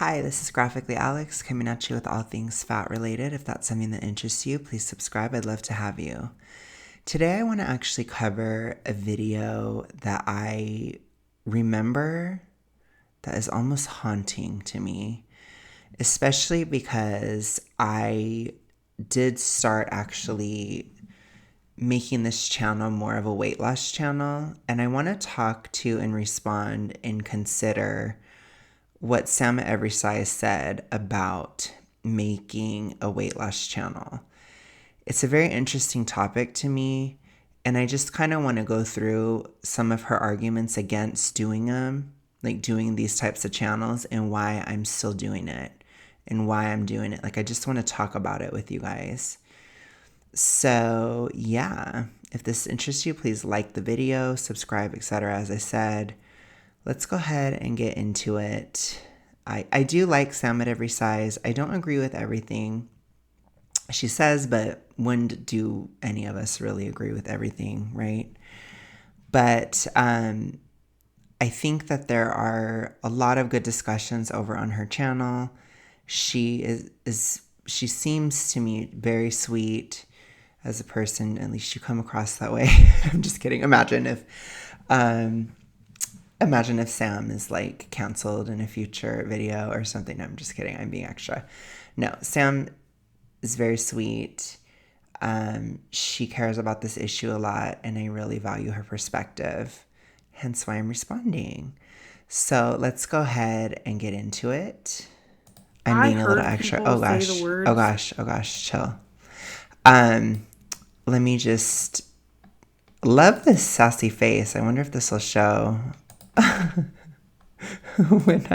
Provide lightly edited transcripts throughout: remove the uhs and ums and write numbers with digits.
Hi, this is Graphically Alex coming at you with all things fat related. If that's something that interests you, please subscribe. I'd love to have you. Today, I want to actually cover a video that I remember that is almost haunting to me, especially because I did start actually making this channel more of a weight loss channel. And I want to talk to and respond and consider what Sam at Every Size said about making a weight loss channel. It's a very interesting topic to me, and I just kind of want to go through some of her arguments against doing them, like doing these types of channels, and why I'm still doing it and why I'm doing it. Like, I just want to talk about it with you guys. So, yeah, if this interests you, please like the video, subscribe, etc. As I said, let's go ahead and get into it. I do like Sam at Every Size. I don't agree with everything she says, but when do any of us really agree with everything, right? But I think that there are a lot of good discussions over on her channel. She she seems to me very sweet as a person. At least you come across that way. I'm just kidding. Imagine if Sam is like canceled in a future video or something. No, I'm just kidding. I'm being extra. No, Sam is very sweet. She cares about this issue a lot, and I really value her perspective. Hence why I'm responding. So let's go ahead and get into it. I'm being a little extra. Oh gosh. Oh gosh. Oh gosh. Chill. Let me just love this sassy face. I wonder if this will show when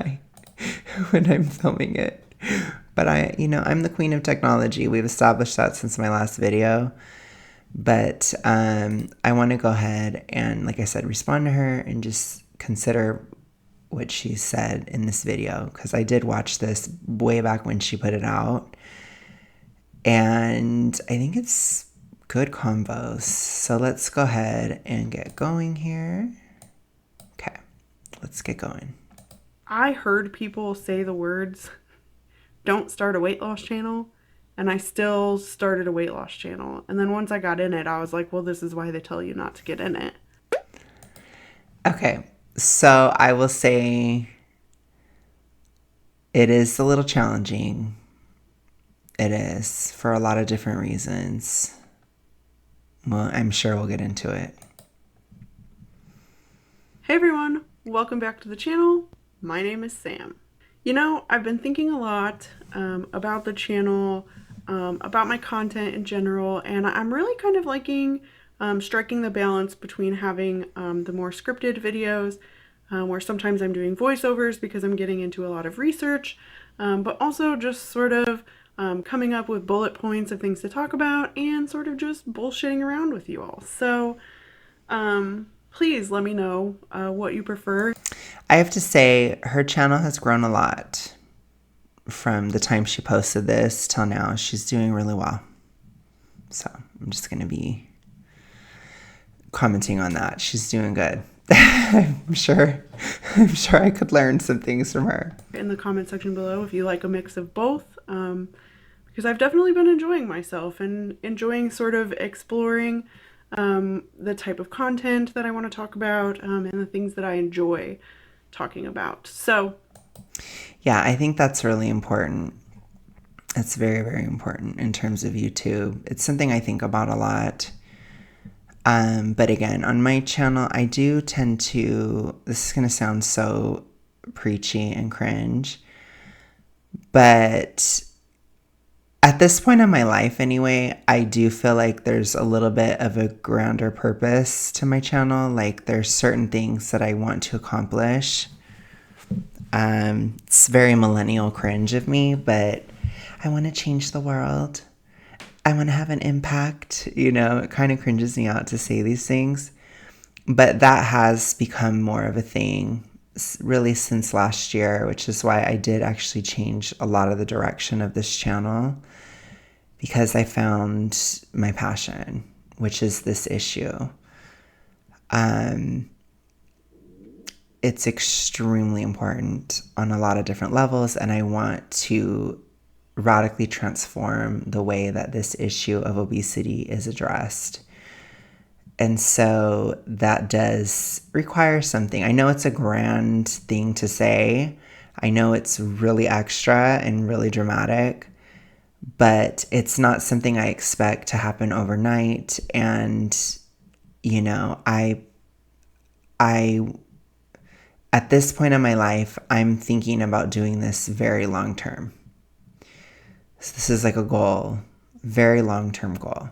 I'm filming it. But I'm the queen of technology. We've established that since my last video. But I want to go ahead and, like I said, respond to her and just consider what she said in this video, because I did watch this way back when she put it out. And I think it's good combos. So let's go ahead and get going here. Okay, let's get going. I heard people say the words, don't start a weight loss channel, and I still started a weight loss channel. And then once I got in it, I was like, well, this is why they tell you not to get in it. Okay, so I will say it is a little challenging. It is, for a lot of different reasons. Well, I'm sure we'll get into it. Hey everyone, welcome back to the channel. My name is Sam. You know, I've been thinking a lot about the channel, about my content in general, and I'm really kind of liking striking the balance between having the more scripted videos, where sometimes I'm doing voiceovers because I'm getting into a lot of research, but also just sort of coming up with bullet points of things to talk about and sort of just bullshitting around with you all. So please let me know what you prefer. I have to say, her channel has grown a lot from the time she posted this till now. She's doing really well. So I'm just going to be commenting on that. She's doing good. I'm sure I could learn some things from her. In the comment section below if you like a mix of both, because I've definitely been enjoying myself and enjoying sort of exploring the type of content that I want to talk about, and the things that I enjoy talking about. So yeah, I think that's really important. That's very, very important in terms of YouTube. It's something I think about a lot. But again, on my channel, I do tend to, this is going to sound so preachy and cringe, but at this point in my life anyway, I do feel like there's a little bit of a grander purpose to my channel. Like, there's certain things that I want to accomplish. It's very millennial cringe of me, but I want to change the world. I want to have an impact. You know, it kind of cringes me out to say these things, but that has become more of a thing really since last year, which is why I did actually change a lot of the direction of this channel, because I found my passion, which is this issue. it's extremely important on a lot of different levels, and I want to radically transform the way that this issue of obesity is addressed. And so that does require something. I know it's a grand thing to say. I know it's really extra and really dramatic, but it's not something I expect to happen overnight. And, you know, I at this point in my life, I'm thinking about doing this very long term. So this is like a goal, very long term goal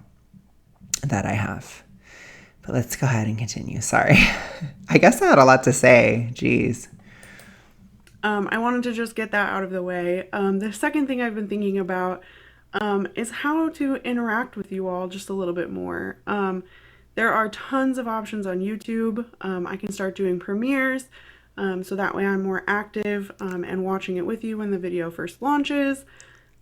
that I have. But let's go ahead and continue. Sorry. I guess I had a lot to say. Jeez. I wanted to just get that out of the way. The second thing I've been thinking about is how to interact with you all just a little bit more. There are tons of options on YouTube. I can start doing premieres, so that way I'm more active and watching it with you when the video first launches.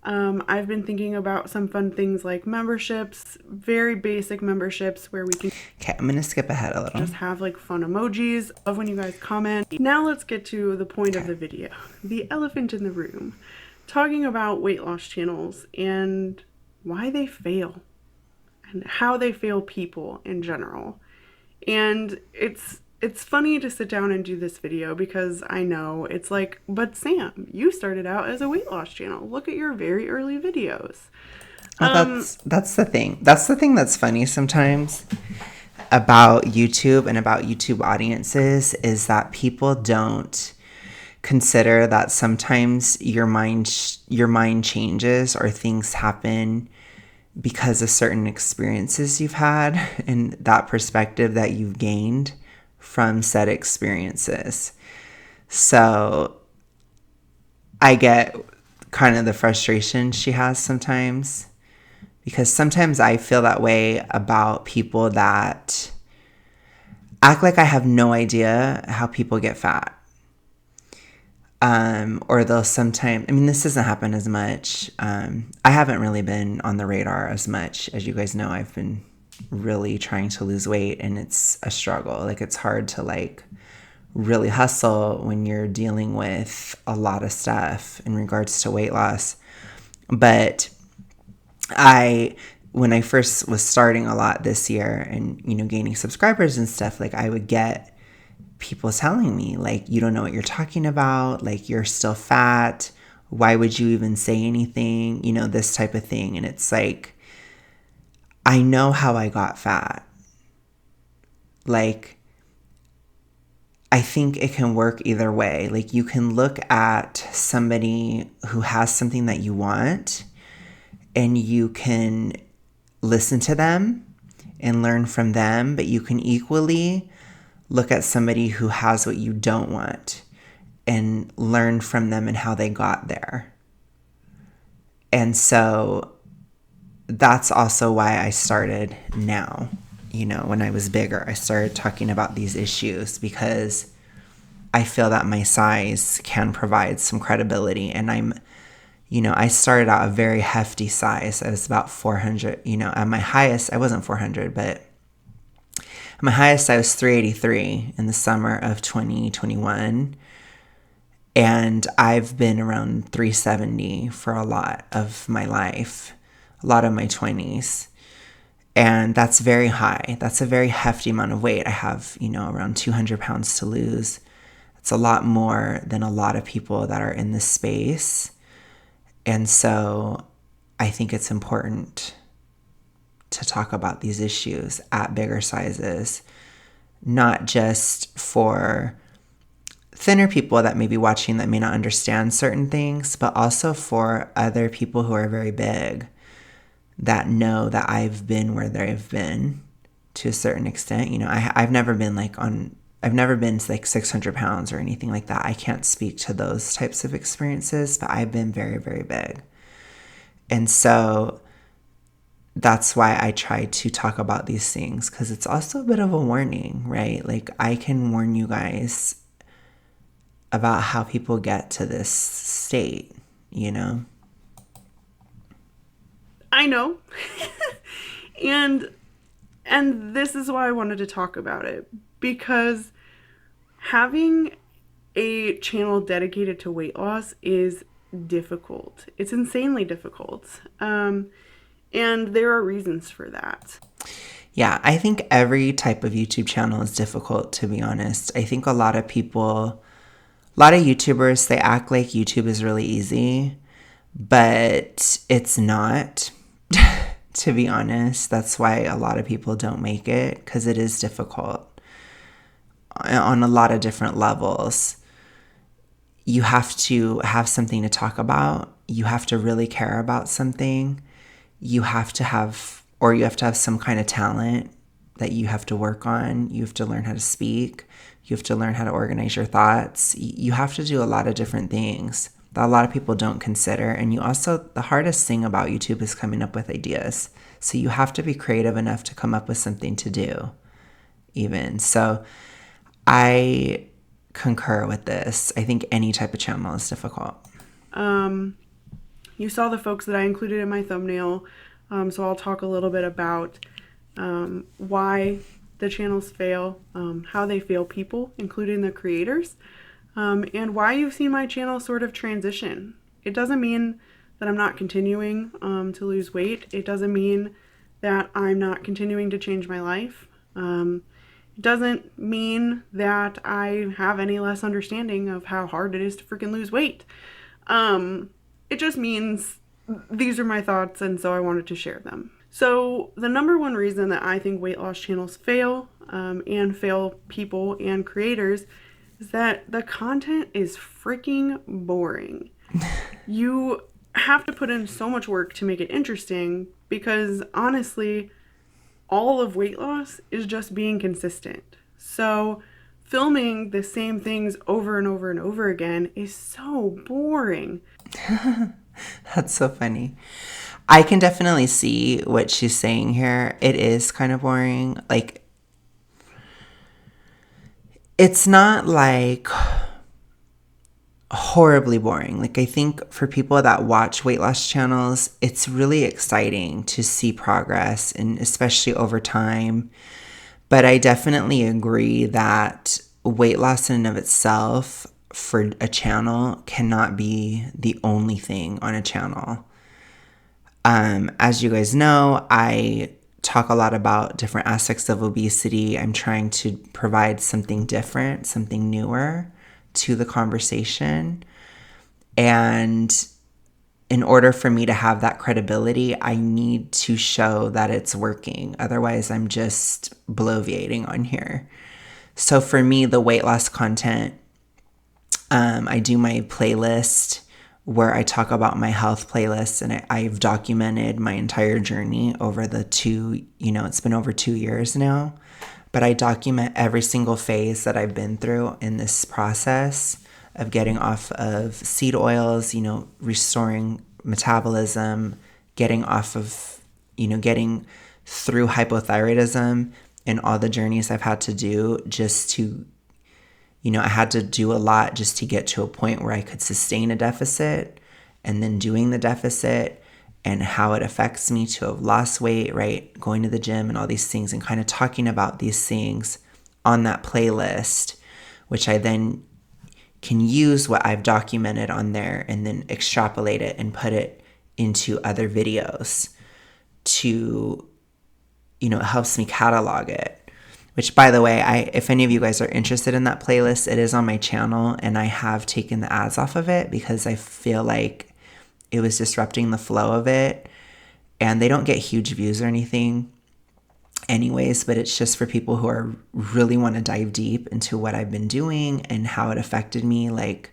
I've been thinking about some fun things like memberships, very basic memberships where we can Okay, I'm going to skip ahead a little. just have like fun emojis. Love when you guys comment. Now let's get to the point of the video, the elephant in the room, talking about weight loss channels and why they fail and how they fail people in general. And it's funny to sit down and do this video because I know it's like, but Sam, you started out as a weight loss channel. Look at your very early videos. Well, that's the thing. That's the thing that's funny sometimes about YouTube and about YouTube audiences is that people don't consider that sometimes your mind changes or things happen because of certain experiences you've had and that perspective that you've gained from said experiences. So I get kind of the frustration she has sometimes because sometimes I feel that way about people that act like I have no idea how people get fat. Or they'll sometimes, I mean, this doesn't happen as much. I haven't really been on the radar as much. As you guys know, I've been really trying to lose weight and it's a struggle. Like it's hard to like really hustle when you're dealing with a lot of stuff in regards to weight loss. But when I first was starting a lot this year and, you know, gaining subscribers and stuff, like I would get people telling me like, you don't know what you're talking about. Like you're still fat. Why would you even say anything? You know, this type of thing. And it's like, I know how I got fat. Like, I think it can work either way. Like you can look at somebody who has something that you want and you can listen to them and learn from them, but you can equally look at somebody who has what you don't want and learn from them and how they got there. And so that's also why I started now. You know, when I was bigger, I started talking about these issues because I feel that my size can provide some credibility. And I started out a very hefty size. I was about 400, at my highest, I wasn't 400, but at my highest, I was 383 in the summer of 2021. And I've been around 370 for a lot of my life, a lot of my 20s. And that's very high. That's a very hefty amount of weight. I have, around 200 pounds to lose. It's a lot more than a lot of people that are in this space. And so I think it's important to talk about these issues at bigger sizes, not just for thinner people that may be watching that may not understand certain things, but also for other people who are very big that know that I've been where they've been to a certain extent. I've never been I've never been to like 600 pounds or anything like that. I can't speak to those types of experiences, but I've been very, very big. And so that's why I try to talk about these things, because it's also a bit of a warning, right? Like I can warn you guys about how people get to this state, I know. and this is why I wanted to talk about it, because having a channel dedicated to weight loss is difficult. It's insanely difficult. And there are reasons for that. Yeah, I think every type of YouTube channel is difficult, to be honest. I think a lot of YouTubers, they act like YouTube is really easy, but it's not, to be honest. That's why a lot of people don't make it, because it is difficult on a lot of different levels. You have to have something to talk about. You have to really care about something. You have to have some kind of talent that you have to work on. You have to learn how to speak. You have to learn how to organize your thoughts. You have to do a lot of different things that a lot of people don't consider. And the hardest thing about YouTube is coming up with ideas. So you have to be creative enough to come up with something to do, even. So I concur with this. I think any type of channel is difficult. You saw the folks that I included in my thumbnail, so I'll talk a little bit about why the channels fail, how they fail people, including the creators, and why you've seen my channel sort of transition. It doesn't mean that I'm not continuing to lose weight. It doesn't mean that I'm not continuing to change my life. It doesn't mean that I have any less understanding of how hard it is to freaking lose weight. It just means these are my thoughts, and so I wanted to share them. So the number one reason that I think weight loss channels fail, and fail people and creators, is that the content is freaking boring. You have to put in so much work to make it interesting, because honestly, all of weight loss is just being consistent. So filming the same things over and over and over again is so boring. That's so funny. I can definitely see what she's saying here. It is kind of boring. Like, it's not like horribly boring. Like, I think for people that watch weight loss channels, it's really exciting to see progress, and especially over time. But I definitely agree that weight loss in and of itself for a channel cannot be the only thing on a channel. As you guys know, I talk a lot about different aspects of obesity. I'm trying to provide something different, something newer to the conversation. And in order for me to have that credibility, I need to show that it's working. Otherwise, I'm just bloviating on here. So for me, the weight loss content, I do my playlist where I talk about my health playlist, and I've documented my entire journey over it's been over 2 years now, but I document every single phase that I've been through in this process of getting off of seed oils, restoring metabolism, getting off of, getting through hypothyroidism, and all the journeys I've had to do just to, I had to do a lot just to get to a point where I could sustain a deficit, and then doing the deficit and how it affects me to have lost weight, right? Going to the gym and all these things, and kind of talking about these things on that playlist, which I then can use what I've documented on there and then extrapolate it and put it into other videos to, it helps me catalog it. Which, by the way, if any of you guys are interested in that playlist, it is on my channel, and I have taken the ads off of it because I feel like it was disrupting the flow of it, and they don't get huge views or anything anyways, but it's just for people who are really want to dive deep into what I've been doing and how it affected me. Like,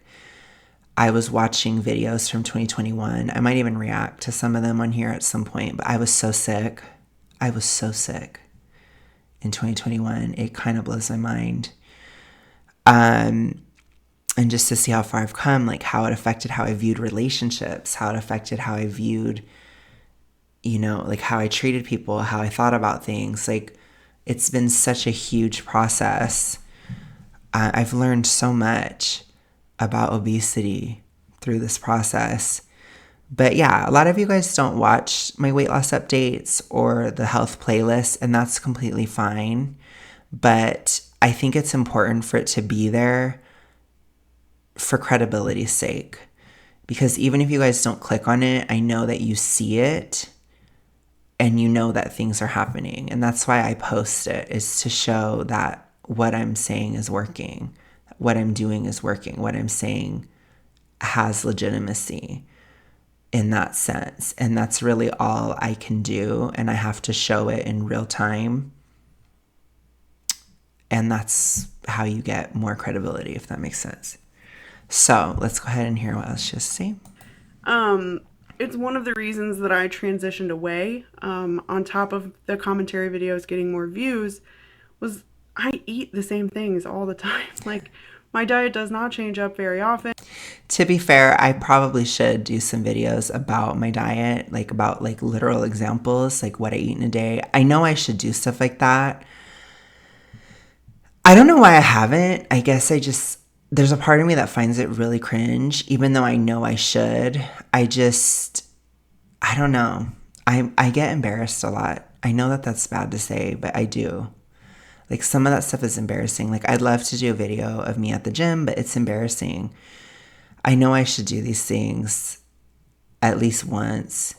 I was watching videos from 2021. I might even react to some of them on here at some point, but I was so sick. In 2021, it kind of blows my mind. And just to see how far I've come, like how it affected how I viewed relationships, how it affected how I viewed, like how I treated people, how I thought about things. Like, it's been such a huge process. I've learned so much about obesity through this process. But yeah, a lot of you guys don't watch my weight loss updates or the health playlist, and that's completely fine. But I think it's important for it to be there for credibility's sake. Because even if you guys don't click on it, I know that you see it and you know that things are happening. And that's why I post it, is to show that what I'm saying is working, what I'm doing is working, what I'm saying has legitimacy in that sense. And that's really all I can do. And I have to show it in real time. And that's how you get more credibility, if that makes sense. So let's go ahead and hear what else she has to say. It's one of the reasons that I transitioned away, on top of the commentary videos getting more views, was I eat the same things all the time. Like, my diet does not change up very often. To be fair, I probably should do some videos about my diet, like about like literal examples, like what I eat in a day. I know I should do stuff like that. I don't know why I haven't. I guess there's a part of me that finds it really cringe, even though I know I should. I don't know. I get embarrassed a lot. I know that that's bad to say, but I do. Like, some of that stuff is embarrassing. Like, I'd love to do a video of me at the gym, but it's embarrassing. I know I should do these things at least once,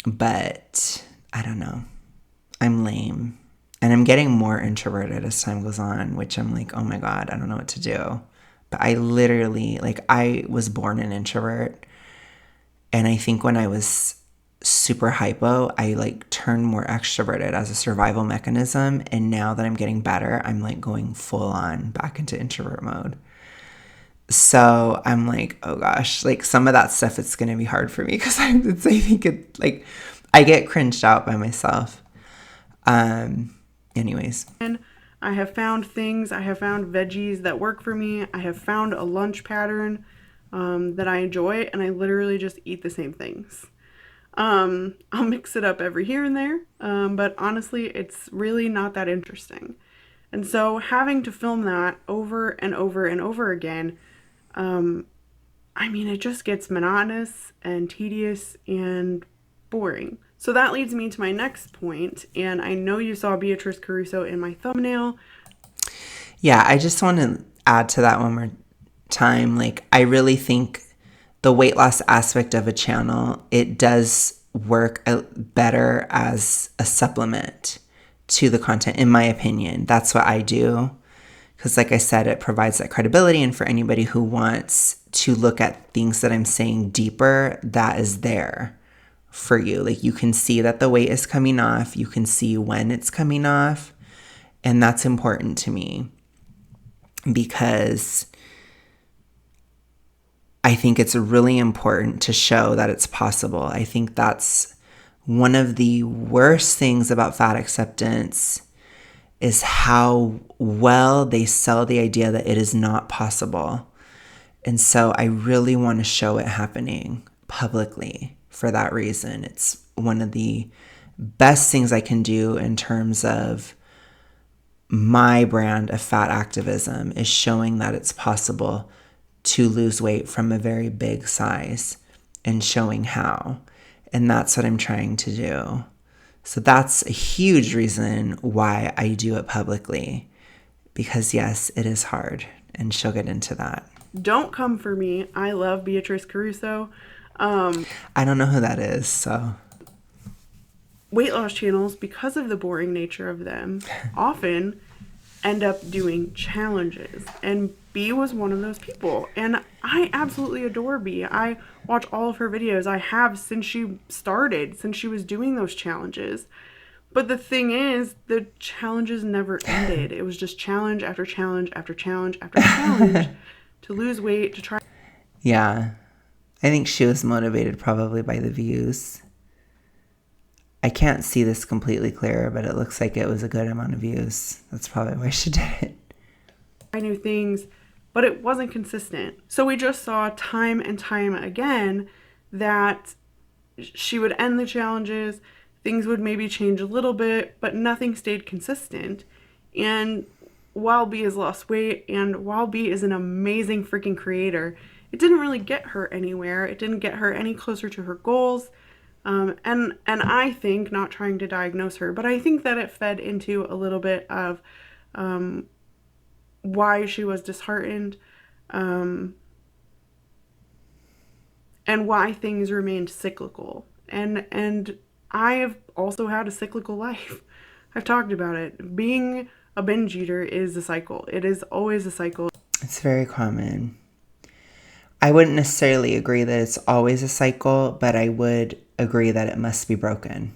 but I don't know. I'm lame. And I'm getting more introverted as time goes on, which I'm like, oh my God, I don't know what to do. But I literally, like, I was born an introvert. And I think when I was super hypo, I like turned more extroverted as a survival mechanism. And now that I'm getting better, I'm like going full on back into introvert mode. So I'm like, oh gosh, like some of that stuff, it's going to be hard for me because I think it, like, I get cringed out by myself. Anyways. And I have found veggies that work for me. I have found a lunch pattern that I enjoy, and I literally just eat the same things. I'll mix it up every here and there, but honestly, it's really not that interesting. And so having to film that over and over and over again, I mean, it just gets monotonous and tedious and boring. So that leads me to my next point, and I know you saw Beatrice Caruso in my thumbnail. Yeah, I just want to add to that one more time. Like, I really think the weight loss aspect of a channel, it does work better as a supplement to the content, in my opinion. That's what I do. Because like I said, it provides that credibility. And for anybody who wants to look at things that I'm saying deeper, that is there for you. Like, you can see that the weight is coming off. You can see when it's coming off. And that's important to me because I think it's really important to show that it's possible. I think that's one of the worst things about fat acceptance is how well they sell the idea that it is not possible. And so I really want to show it happening publicly for that reason. It's one of the best things I can do in terms of my brand of fat activism is showing that it's possible to lose weight from a very big size and showing how. And that's what I'm trying to do. So that's a huge reason why I do it publicly. Because yes, it is hard. And she'll get into that. Don't come for me. I love Beatrice Caruso. I don't know who that is, so. Weight loss channels, because of the boring nature of them, often end up doing challenges. And B was one of those people. And I absolutely adore B. I watch all of her videos. I have since she started, since she was doing those challenges. But the thing is, the challenges never ended. It was just challenge after challenge after challenge after challenge to lose weight, to try. Yeah. I think she was motivated probably by the views. I can't see this completely clear, but it looks like it was a good amount of views. That's probably why she did it. Try new things, but it wasn't consistent. So we just saw time and time again that she would end the challenges, things would maybe change a little bit, but nothing stayed consistent. And while B has lost weight and while B is an amazing freaking creator, it didn't really get her anywhere. It didn't get her any closer to her goals. And I think, not trying to diagnose her, but I think that it fed into a little bit of why she was disheartened. um, and why things remained cyclical. And I have also had a cyclical life. I've talked about it. Being a binge eater is a cycle. It is always a cycle. It's very common. I wouldn't necessarily agree that it's always a cycle, but I would agree that it must be broken.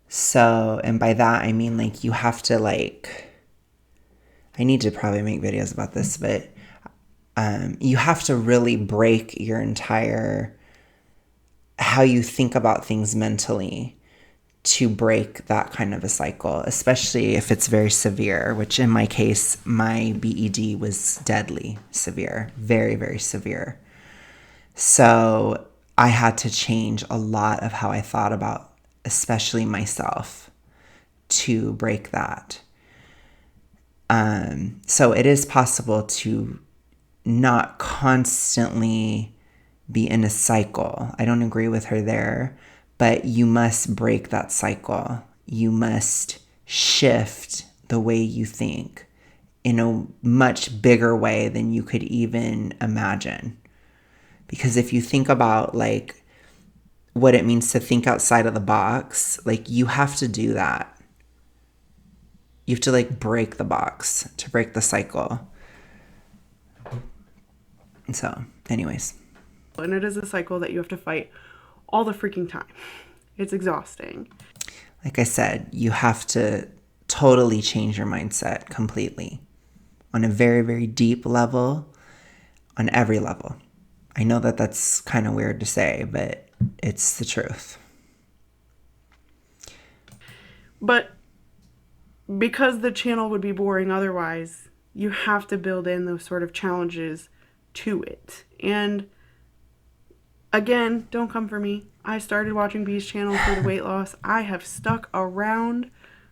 So, and by that I mean like you have to like, I need to probably make videos about this, but you have to really break your entire, how you think about things mentally to break that kind of a cycle, especially if it's very severe, which in my case, my BED was deadly severe, very, very severe. So I had to change a lot of how I thought about, especially myself, to break that. So it is possible to not constantly be in a cycle. I don't agree with her there, but you must break that cycle. You must shift the way you think in a much bigger way than you could even imagine. Because if you think about like what it means to think outside of the box, like you have to do that. You have to like break the box to break the cycle. So, anyways. And it is a cycle that you have to fight all the freaking time. It's exhausting. Like I said, you have to totally change your mindset completely on a very, very deep level, on every level. I know that that's kind of weird to say, but it's the truth. But because the channel would be boring otherwise, you have to build in those sort of challenges to it. And again, don't come for me. I started watching B's channel for the weight loss. I have stuck around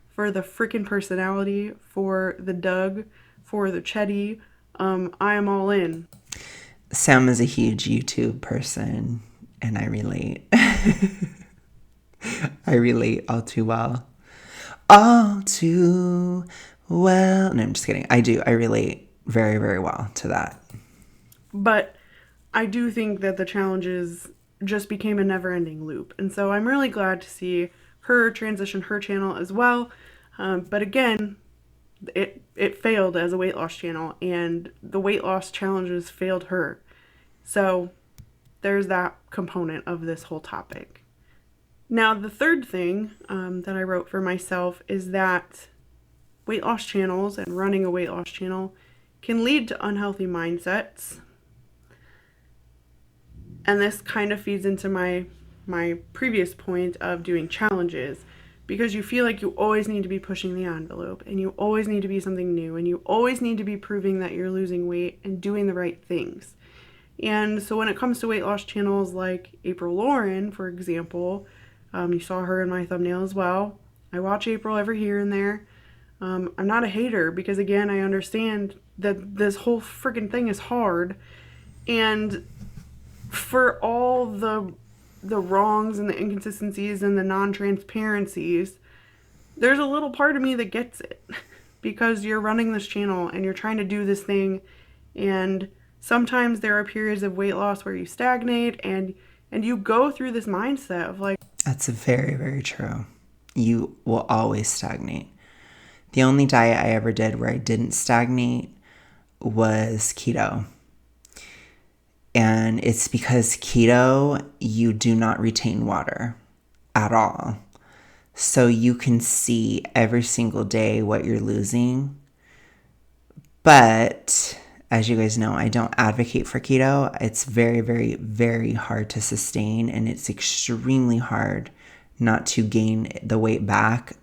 for the freaking personality, for the Doug, for the Chetty. I am all in. Sam is a huge YouTube person, and I relate. I relate all too well. All too well. No, I'm just kidding. I do. I relate very, very well to that. But I do think that the challenges just became a never ending loop. And so I'm really glad to see her transition her channel as well. But again, it failed as a weight loss channel, and the weight loss challenges failed her. So there's that component of this whole topic. Now, the third thing that I wrote for myself is that weight loss channels and running a weight loss channel can lead to unhealthy mindsets. And this kind of feeds into my previous point of doing challenges, because you feel like you always need to be pushing the envelope, and you always need to be something new, and you always need to be proving that you're losing weight and doing the right things. And so when it comes to weight loss channels like April Lauren, for example, you saw her in my thumbnail as well. I watch April every here and there. I'm not a hater, because again, I understand that this whole freaking thing is hard, and for all the wrongs and the inconsistencies and the non-transparencies, there's a little part of me that gets it, because you're running this channel and you're trying to do this thing, and sometimes there are periods of weight loss where you stagnate, and you go through this mindset of like, That's very, very true. You will always stagnate. The only diet I ever did where I didn't stagnate was keto. And it's because keto, you do not retain water at all. So you can see every single day what you're losing. But as you guys know, I don't advocate for keto. It's very, very, very hard to sustain, and it's extremely hard not to gain the weight back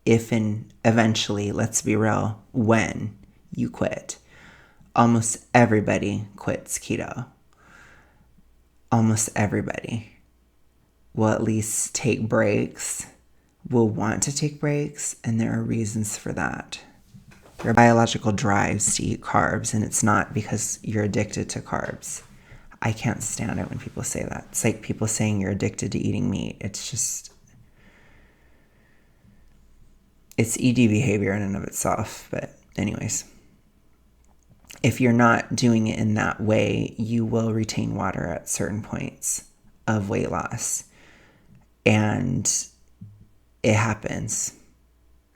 if and eventually, let's be real, when you quit. Almost everybody quits keto. Almost everybody will at least take breaks, will want to take breaks, and there are reasons for that. There are biological drives to eat carbs, and it's not because you're addicted to carbs. I can't stand it when people say that. It's like people saying you're addicted to eating meat. It's just, it's ED behavior in and of itself. But anyways, if you're not doing it in that way, you will retain water at certain points of weight loss. And it happens.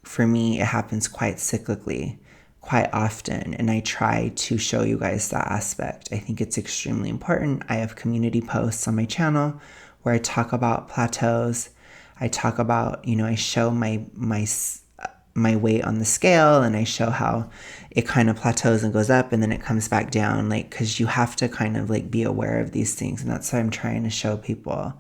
For me, it happens quite cyclically, quite often. And I try to show you guys that aspect. I think it's extremely important. I have community posts on my channel where I talk about plateaus. I talk about, I show my weight on the scale, and I show how it kind of plateaus and goes up and then it comes back down, like, because you have to kind of like be aware of these things. And that's what I'm trying to show people,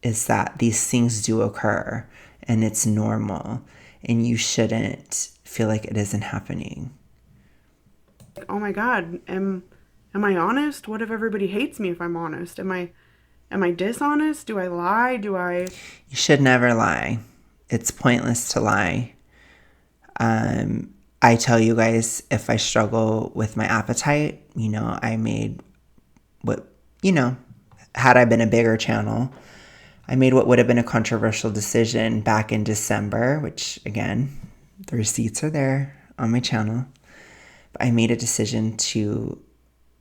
is that these things do occur and it's normal, and you shouldn't feel like it isn't happening. Oh my God, am I honest? What if everybody hates me if I'm honest? Am I dishonest? Do I lie? You should never lie. It's pointless to lie. I tell you guys, if I struggle with my appetite, I made what, had I been a bigger channel, I made what would have been a controversial decision back in December, which again, the receipts are there on my channel. But I made a decision to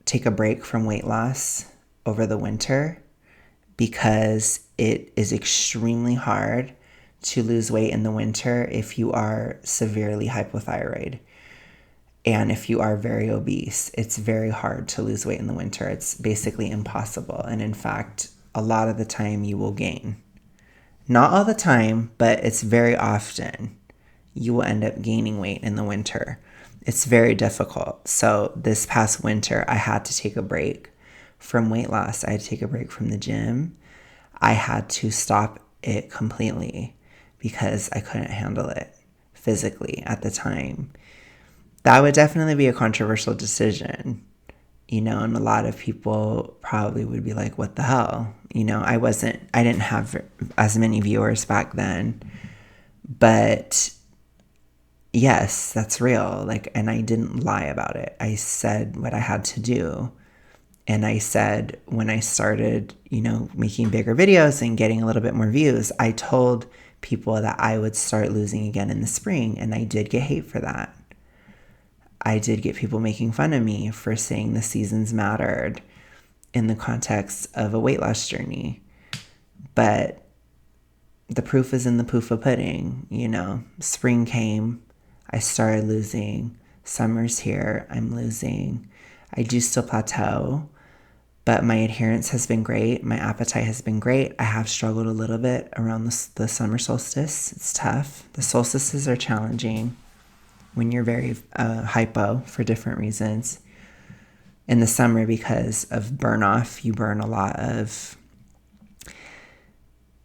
take a break from weight loss over the winter because it is extremely hard to lose weight in the winter if you are severely hypothyroid. And if you are very obese, it's very hard to lose weight in the winter. It's basically impossible. And in fact, a lot of the time you will gain. Not all the time, but it's very often you will end up gaining weight in the winter. It's very difficult. So this past winter, I had to take a break from weight loss. I had to take a break from the gym. I had to stop it completely because I couldn't handle it physically at the time. That would definitely be a controversial decision, and a lot of people probably would be like, what the hell? I didn't have as many viewers back then, but yes, that's real. And I didn't lie about it. I said what I had to do. And I said, when I started, making bigger videos and getting a little bit more views, I told people that I would start losing again in the spring. And I did get hate for that. I did get people making fun of me for saying the seasons mattered in the context of a weight loss journey. But the proof is in the poof of pudding. Spring came, I started losing. Summer's here, I'm losing. I do still plateau, but my adherence has been great. My appetite has been great. I have struggled a little bit around the summer solstice. It's tough. The solstices are challenging when you're very hypo for different reasons. In the summer, because of burn off, you burn a lot of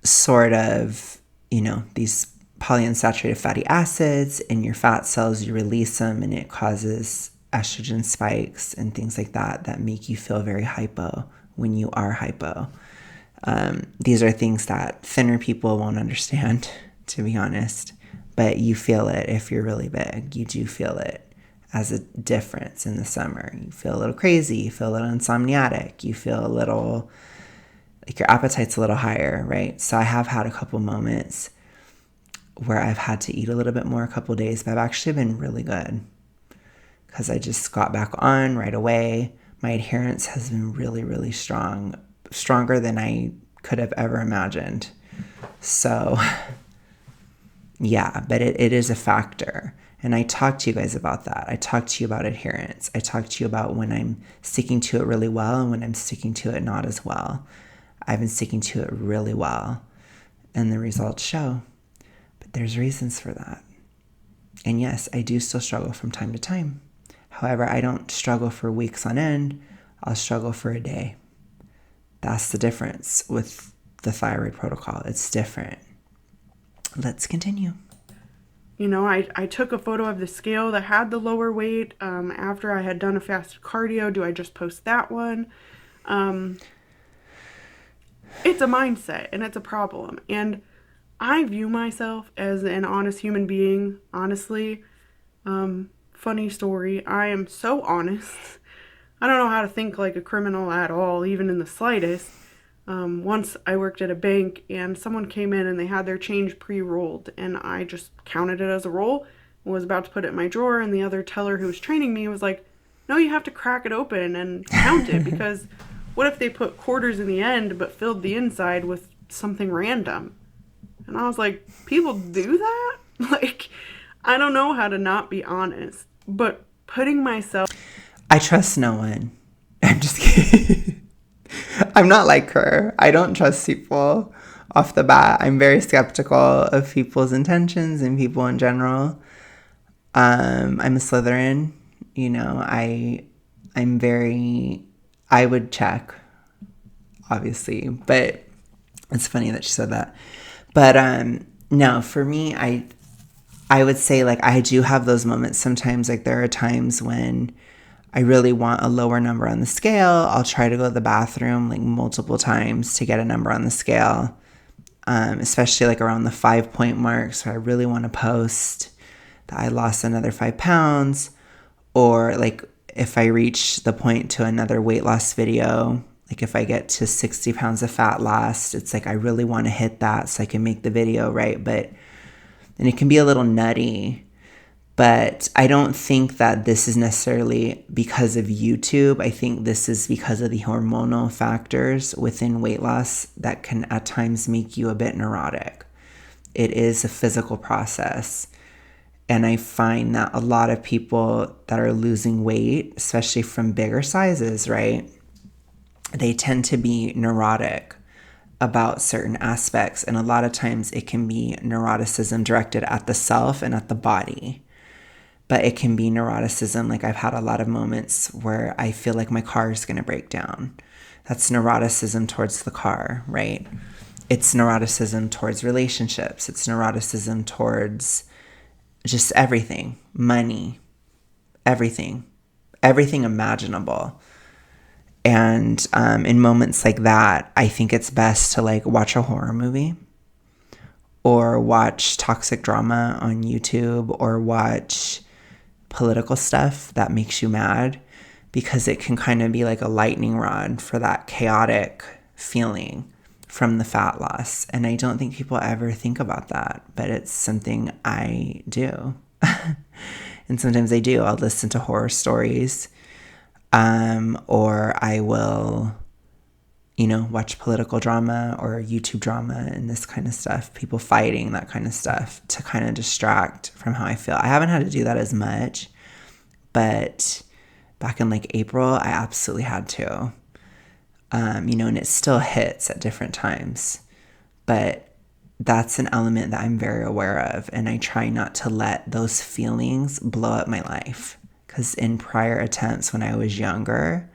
sort of, these polyunsaturated fatty acids in your fat cells. You release them and it causes estrogen spikes and things like that make you feel very hypo when you are hypo. These are things that thinner people won't understand, to be honest. But you feel it if you're really big. You do feel it as a difference in the summer. You feel a little crazy. You feel a little insomniatic. You feel a little like your appetite's a little higher, right? So I have had a couple moments where I've had to eat a little bit more a couple days, but I've actually been really good because I just got back on right away. My adherence has been really, really strong, stronger than I could have ever imagined. So yeah, but it is a factor. And I talk to you guys about that. I talk to you about adherence. I talk to you about when I'm sticking to it really well and when I'm sticking to it not as well. I've been sticking to it really well, and the results show. But there's reasons for that. And yes, I do still struggle from time to time. However, I don't struggle for weeks on end. I'll struggle for a day. That's the difference with the thyroid protocol. It's different. Let's continue. I took a photo of the scale that had the lower weight after I had done a fasted cardio. Do I just post that one? It's a mindset and it's a problem. And I view myself as an honest human being, honestly. Funny story, I am so honest. I don't know how to think like a criminal at all, even in the slightest. Once I worked at a bank and someone came in and they had their change pre-rolled and I just counted it as a roll and was about to put it in my drawer, and the other teller who was training me was like, no, you have to crack it open and count it, because what if they put quarters in the end but filled the inside with something random? And I was like, people do that? Like, I don't know how to not be honest, but putting myself. I trust no one. I'm just kidding. I'm not like her. I don't trust people off the bat. I'm very skeptical of people's intentions and people in general. I'm a Slytherin. You know, I'm very. I would check, obviously, but it's funny that she said that. But no, for me, I would say, like, I do have those moments sometimes. Like, there are times when I really want a lower number on the scale. I'll try to go to the bathroom like multiple times to get a number on the scale, especially like around the 5-point mark. So I really want to post that I lost another 5 pounds, or like if I reach the point to another weight loss video, like if I get to 60 pounds of fat lost, it's like I really want to hit that so I can make the video, right? And it can be a little nutty. But I don't think that this is necessarily because of YouTube. I think this is because of the hormonal factors within weight loss that can at times make you a bit neurotic. It is a physical process. And I find that a lot of people that are losing weight, especially from bigger sizes, right, they tend to be neurotic about certain aspects. And a lot of times it can be neuroticism directed at the self and at the body. But it can be neuroticism. Like, I've had a lot of moments where I feel like my car is going to break down. That's neuroticism towards the car, right? It's neuroticism towards relationships. It's neuroticism towards just everything, money, everything imaginable. And in moments like that, I think it's best to like watch a horror movie, or watch toxic drama on YouTube, or watch political stuff that makes you mad, because it can kind of be like a lightning rod for that chaotic feeling from the fat loss. And I don't think people ever think about that, but it's something I do. And sometimes I do. I'll listen to horror stories, or I will, watch political drama or YouTube drama and this kind of stuff, people fighting, that kind of stuff, to kind of distract from how I feel. I haven't had to do that as much, but back in like April, I absolutely had to, and it still hits at different times, but that's an element that I'm very aware of. And I try not to let those feelings blow up my life, because in prior attempts when I was younger,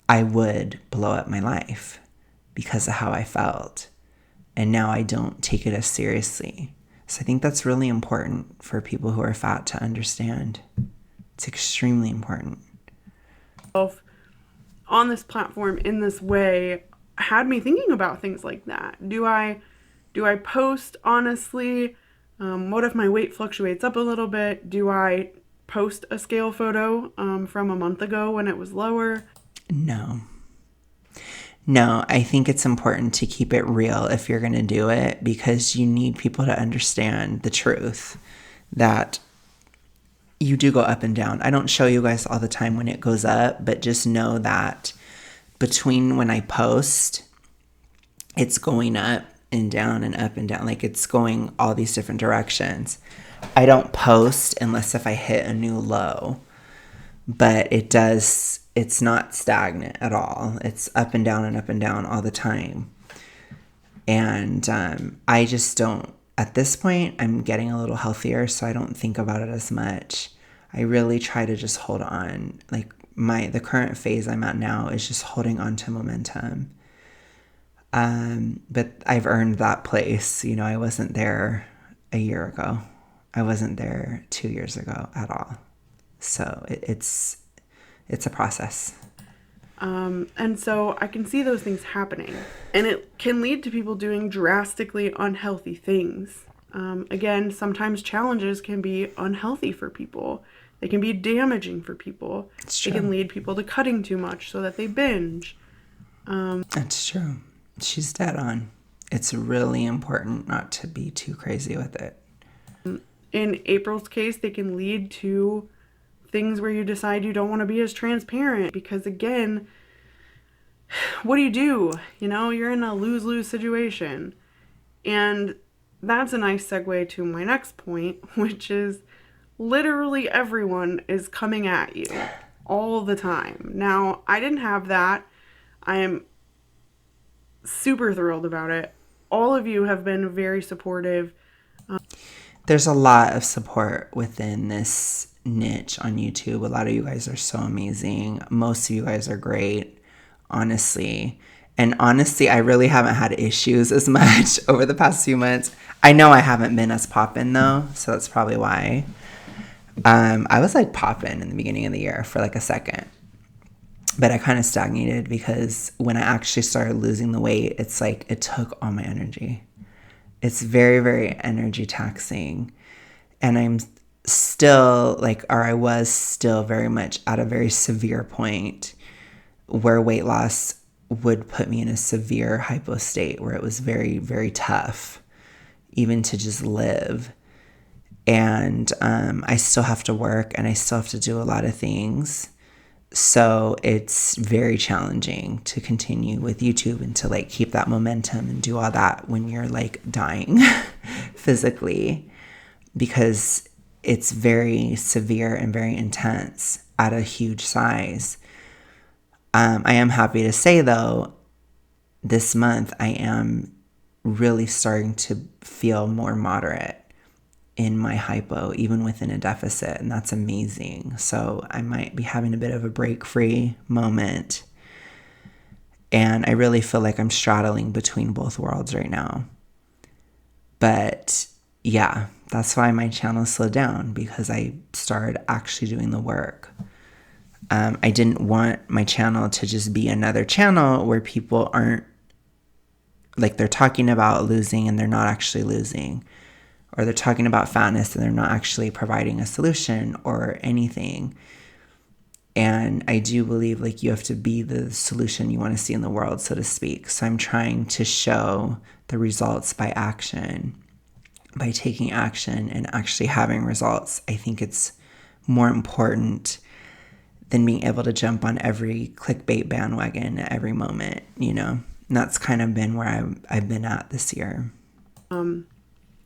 I would blow up my life because of how I felt. And now I don't take it as seriously. So I think that's really important for people who are fat to understand. It's extremely important. On this platform in this way had me thinking about things like that. Do I post honestly? What if my weight fluctuates up a little bit? Do I post a scale photo from a month ago when it was lower? No, I think it's important to keep it real if you're going to do it, because you need people to understand the truth that you do go up and down. I don't show you guys all the time when it goes up, but just know that between when I post, it's going up and down and up and down. Like, it's going all these different directions. I don't post unless if I hit a new low, but it's not stagnant at all. It's up and down all the time. And I just don't, at this point, I'm getting a little healthier, so I don't think about it as much. I really try to just hold on. Like, the current phase I'm at now is just holding on to momentum. But I've earned that place. I wasn't there a year ago. I wasn't there 2 years ago at all. So it's a process. And so I can see those things happening, and it can lead to people doing drastically unhealthy things. Again, sometimes challenges can be unhealthy for people. They can be damaging for people. They can lead people to cutting too much so that they binge. That's true. She's dead on. It's really important not to be too crazy with it. In April's case, they can lead to things where you decide you don't want to be as transparent because, again, what do? You know, you're in a lose-lose situation. And that's a nice segue to my next point, which is literally everyone is coming at you all the time. Now, I didn't have that. I am super thrilled about it. All of you have been very supportive. There's a lot of support within this niche on YouTube. A lot of you guys are so amazing. Most of you guys are great, honestly. And honestly, I really haven't had issues as much over the past few months. I know I haven't been as poppin' though, so that's probably why. I was like poppin' in the beginning of the year for like a second. But I kind of stagnated because when I actually started losing the weight, it's like it took all my energy. It's very, very energy taxing. And I'm still like, or I was still very much at a very severe point where weight loss would put me in a severe hypo state where it was very, very tough even to just live. And I still have to work and I still have to do a lot of things. So it's very challenging to continue with YouTube and to like keep that momentum and do all that when you're like dying physically, because it's very severe and very intense at a huge size. I am happy to say though, this month I am really starting to feel more moderate in my hypo, even within a deficit, and that's amazing. So I might be having a bit of a break-free moment, and I really feel like I'm straddling between both worlds right now. But yeah, that's why my channel slowed down, because I started actually doing the work. I didn't want my channel to just be another channel where people aren't, like, they're talking about losing and they're not actually losing. Or they're talking about fatness and they're not actually providing a solution or anything. And I do believe like you have to be the solution you want to see in the world, so to speak. So I'm trying to show the results by action, by taking action and actually having results. I think it's more important than being able to jump on every clickbait bandwagon at every moment, you know? And that's kind of been where I've been at this year.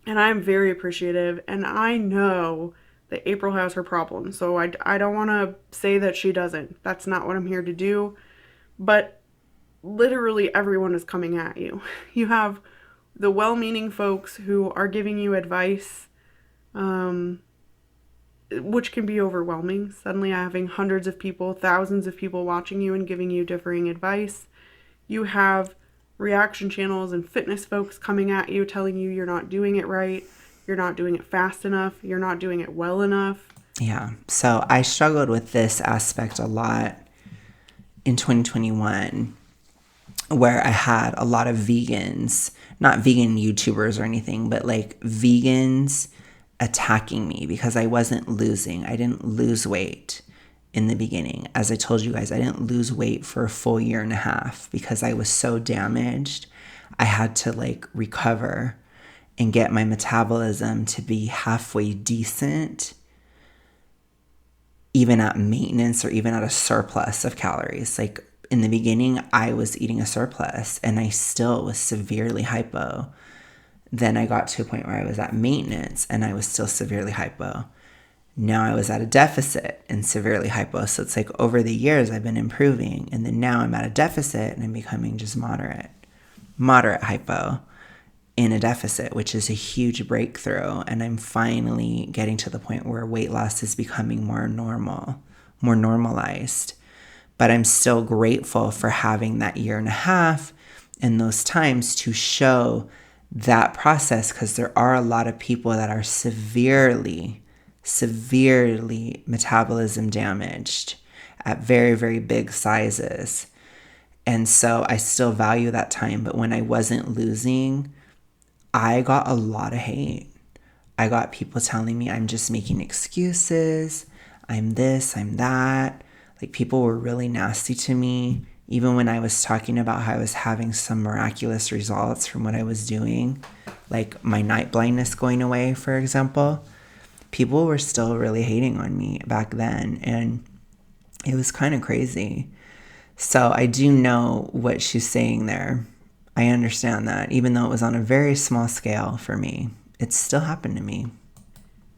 And I'm very appreciative, and I know that April has her problems, so I don't want to say that she doesn't. That's not what I'm here to do, but literally everyone is coming at you. You have the well-meaning folks who are giving you advice, which can be overwhelming. Suddenly having hundreds of people, thousands of people watching you and giving you differing advice. You have reaction channels and fitness folks coming at you, telling you you're not doing it right, you're not doing it fast enough, you're not doing it well enough. Yeah, so I struggled with this aspect a lot in 2021, where I had a lot of vegans, not vegan YouTubers or anything, but like vegans attacking me because I wasn't losing. I didn't lose weight in the beginning. As I told you guys, I didn't lose weight for a full year and a half because I was so damaged. I had to like recover and get my metabolism to be halfway decent, even at maintenance or even at a surplus of calories. Like in the beginning, I was eating a surplus and I still was severely hypo. Then I got to a point where I was at maintenance and I was still severely hypo. Now I was at a deficit and severely hypo. So it's like over the years I've been improving. And then now I'm at a deficit and I'm becoming just moderate hypo in a deficit, which is a huge breakthrough. And I'm finally getting to the point where weight loss is becoming more normal, more normalized. But I'm still grateful for having that year and a half and those times to show that process, because there are a lot of people that are severely metabolism damaged at very, very big sizes. And so I still value that time. But when I wasn't losing, I got a lot of hate. I got people telling me I'm just making excuses. I'm this, I'm that. Like people were really nasty to me. Even when I was talking about how I was having some miraculous results from what I was doing, like my night blindness going away, for example. people were still really hating on me back then, and it was kind of crazy. So I do know what she's saying there. I understand that, even though it was on a very small scale for me, it still happened to me.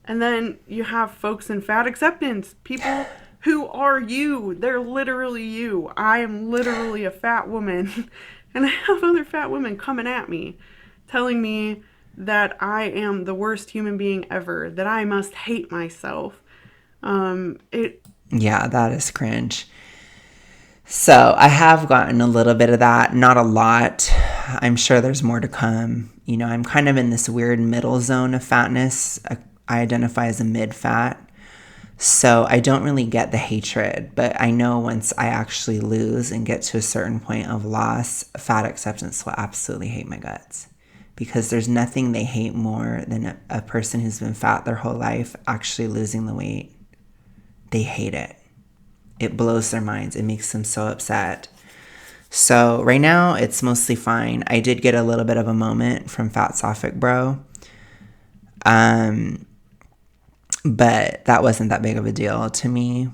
And then you have folks in fat acceptance, people who are you. They're literally you. I am literally a fat woman. And I have other fat women coming at me, telling me that I am the worst human being ever, that I must hate myself. Yeah, that is cringe. So I have gotten a little bit of that, not a lot. I'm sure there's more to come. You know, I'm kind of in this weird middle zone of fatness. I identify as a mid-fat. So I don't really get the hatred, but I know once I actually lose and get to a certain point of loss, fat acceptance will absolutely hate my guts. Because there's nothing they hate more than a person who's been fat their whole life actually losing the weight. They hate it. It blows their minds. It makes them so upset. So right now, it's mostly fine. I did get a little bit of a moment from Fat Sophic Bro. But that wasn't that big of a deal to me.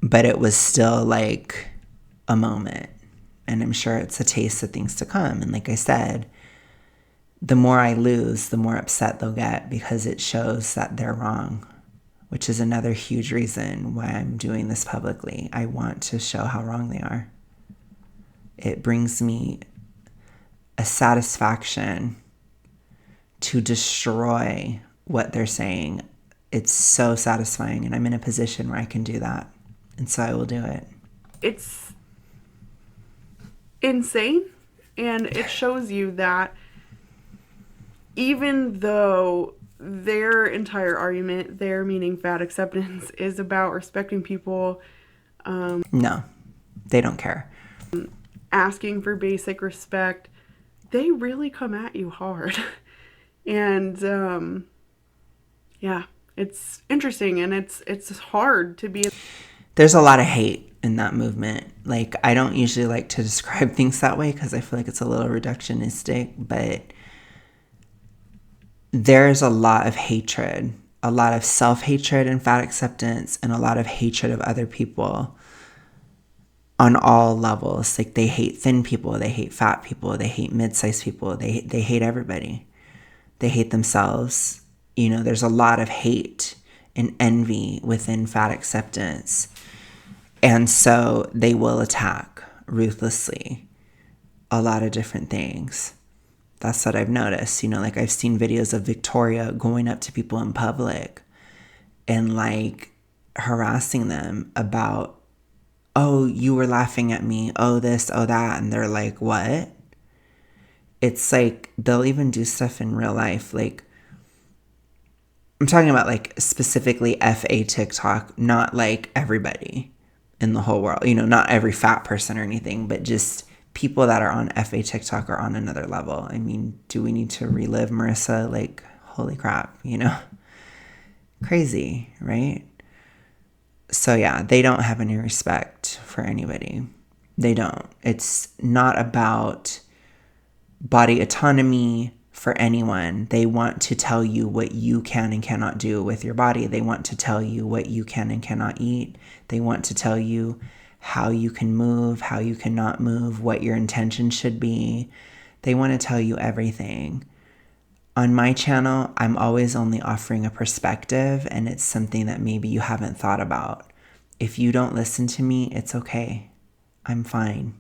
But it was still like a moment. And I'm sure it's a taste of things to come. And like I said, the more I lose, the more upset they'll get because it shows that they're wrong, which is another huge reason why I'm doing this publicly. I want to show how wrong they are. It brings me a satisfaction to destroy what they're saying. It's so satisfying, and I'm in a position where I can do that. And so I will do it. It's insane, and it shows you that even though their entire argument, their meaning fat acceptance, is about respecting people. No, they don't care. Asking for basic respect, they really come at you hard. And yeah, it's interesting, and it's hard to be. There's a lot of hate in that movement. Like, I don't usually like to describe things that way because I feel like it's a little reductionistic, but there's a lot of hatred, a lot of self-hatred and fat acceptance, and a lot of hatred of other people on all levels. Like, they hate thin people, they hate fat people, they hate mid-sized people, they hate everybody. They hate themselves. You know, there's a lot of hate and envy within fat acceptance. And so they will attack ruthlessly a lot of different things. That's what I've noticed. You know, like, I've seen videos of Victoria going up to people in public and like harassing them about, oh, you were laughing at me, oh this, oh that. And they're like, what? It's like they'll even do stuff in real life. Like, I'm talking about like specifically FA TikTok, not like everybody in the whole world. You know, not every fat person or anything, but just people that are on FA TikTok are on another level. I mean, do we need to relive Marissa? Like, holy crap, you know? Crazy, right? So yeah, they don't have any respect for anybody. They don't. It's not about body autonomy for anyone. They want to tell you what you can and cannot do with your body. They want to tell you what you can and cannot eat. They want to tell you how you can move, how you cannot move, what your intention should be. They want to tell you everything. On my channel, I'm always only offering a perspective, and it's something that maybe you haven't thought about. If you don't listen to me, it's okay. I'm fine.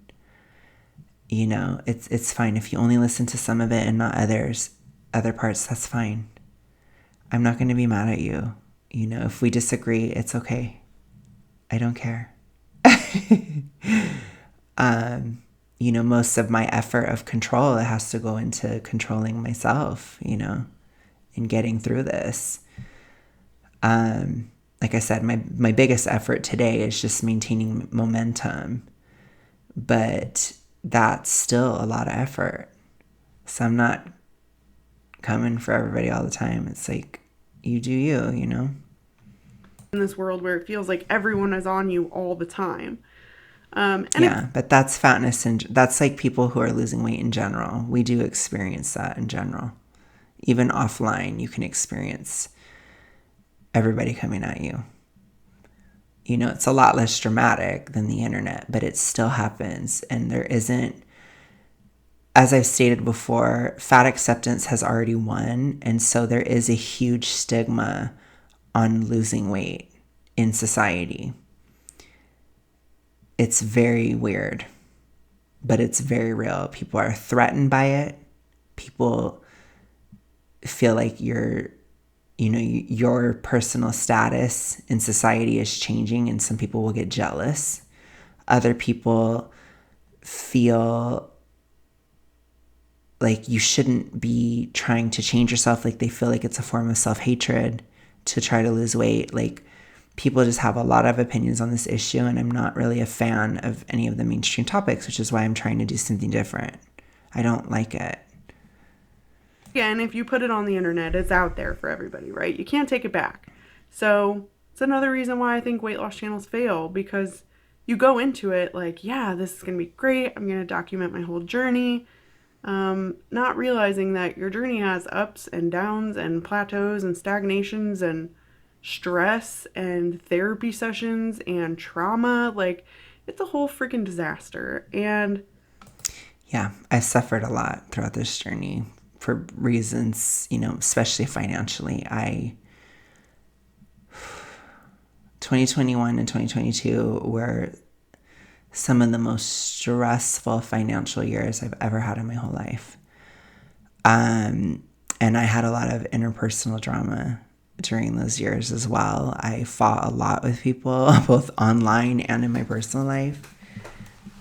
You know, it's fine. If you only listen to some of it and not other parts, that's fine. I'm not going to be mad at you. You know, if we disagree, it's okay. I don't care. You know, most of my effort of control, it has to go into controlling myself, you know, and getting through this. Like I said, my biggest effort today is just maintaining momentum, but that's still a lot of effort. So I'm not coming for everybody all the time. It's like, you do you, you know? In this world where it feels like everyone is on you all the time. But that's fatness, and that's like people who are losing weight in general. We do experience that in general. Even offline, you can experience everybody coming at you. You know, it's a lot less dramatic than the internet, but it still happens. And there isn't, as I've stated before, fat acceptance has already won. And so there is a huge stigma on losing weight in society. It's very weird, but it's very real. People are threatened by it. People feel like your personal status in society is changing, and some people will get jealous. Other people feel like you shouldn't be trying to change yourself. Like they feel like it's a form of self-hatred to try to lose weight. Like people just have a lot of opinions on this issue, and I'm not really a fan of any of the mainstream topics, which is why I'm trying to do something different. I don't like it. Yeah, and if you put it on the internet, it's out there for everybody, right? You can't take it back. So it's another reason why I think weight loss channels fail, because you go into it like, yeah, this is going to be great. I'm going to document my whole journey. Not realizing that your journey has ups and downs and plateaus and stagnations and stress and therapy sessions and trauma. Like, it's a whole freaking disaster. And yeah, I suffered a lot throughout this journey for reasons, especially financially. 2021 and 2022 were some of the most stressful financial years I've ever had in my whole life. And I had a lot of interpersonal drama during those years as well. I fought a lot with people, both online and in my personal life.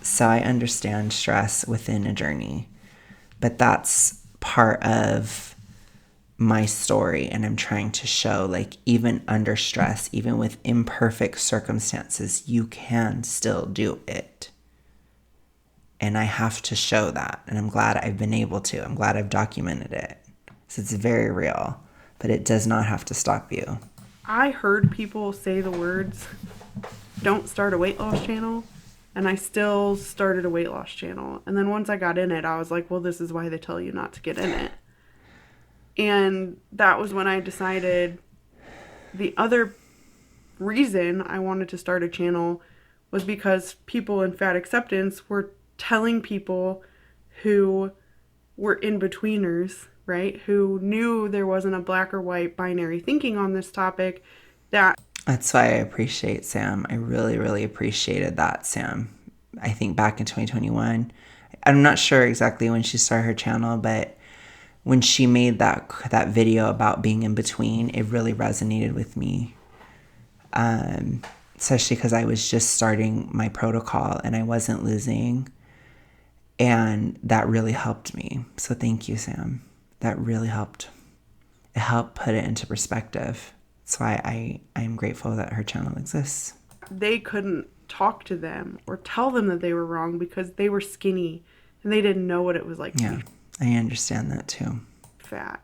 So I understand stress within a journey. But that's part of my story, and I'm trying to show, like, even under stress, even with imperfect circumstances, you can still do it. And I have to show that, and I'm glad I've been able to. I'm glad I've documented it. So it's very real, but it does not have to stop you. I heard people say the words, don't start a weight loss channel, and I still started a weight loss channel. And then once I got in it, I was like, well, this is why they tell you not to get in it. And that was when I decided the other reason I wanted to start a channel was because people in fat acceptance were telling people who were in-betweeners, right? Who knew there wasn't a black or white binary thinking on this topic. That's why I appreciate Sam. I really, really appreciated that, Sam. I think back in 2021, I'm not sure exactly when she started her channel, but when she made that video about being in between, it really resonated with me. Especially because I was just starting my protocol and I wasn't losing. And that really helped me. So thank you, Sam. That really helped. It helped put it into perspective. That's why I'm grateful that her channel exists. They couldn't talk to them or tell them that they were wrong because they were skinny and they didn't know what it was like to be I understand that too. fat.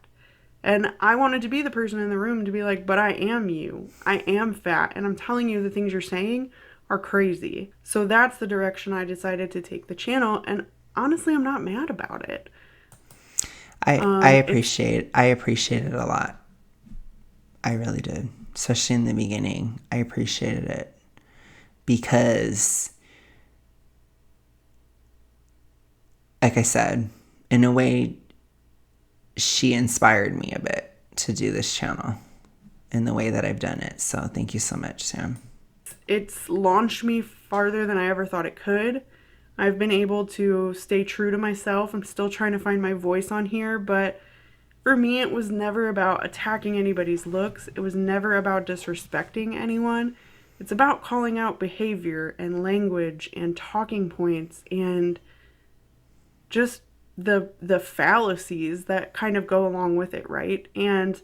And I wanted to be the person in the room to be like, but I am you. I am fat. And I'm telling you the things you're saying are crazy. So that's the direction I decided to take the channel. And honestly, I'm not mad about it. I appreciate it a lot. I really did. Especially in the beginning. I appreciated it. Because, like I said, in a way, she inspired me a bit to do this channel in the way that I've done it. So thank you so much, Sam. It's launched me farther than I ever thought it could. I've been able to stay true to myself. I'm still trying to find my voice on here, but for me, it was never about attacking anybody's looks. It was never about disrespecting anyone. It's about calling out behavior and language and talking points and just the fallacies that kind of go along with it, right? And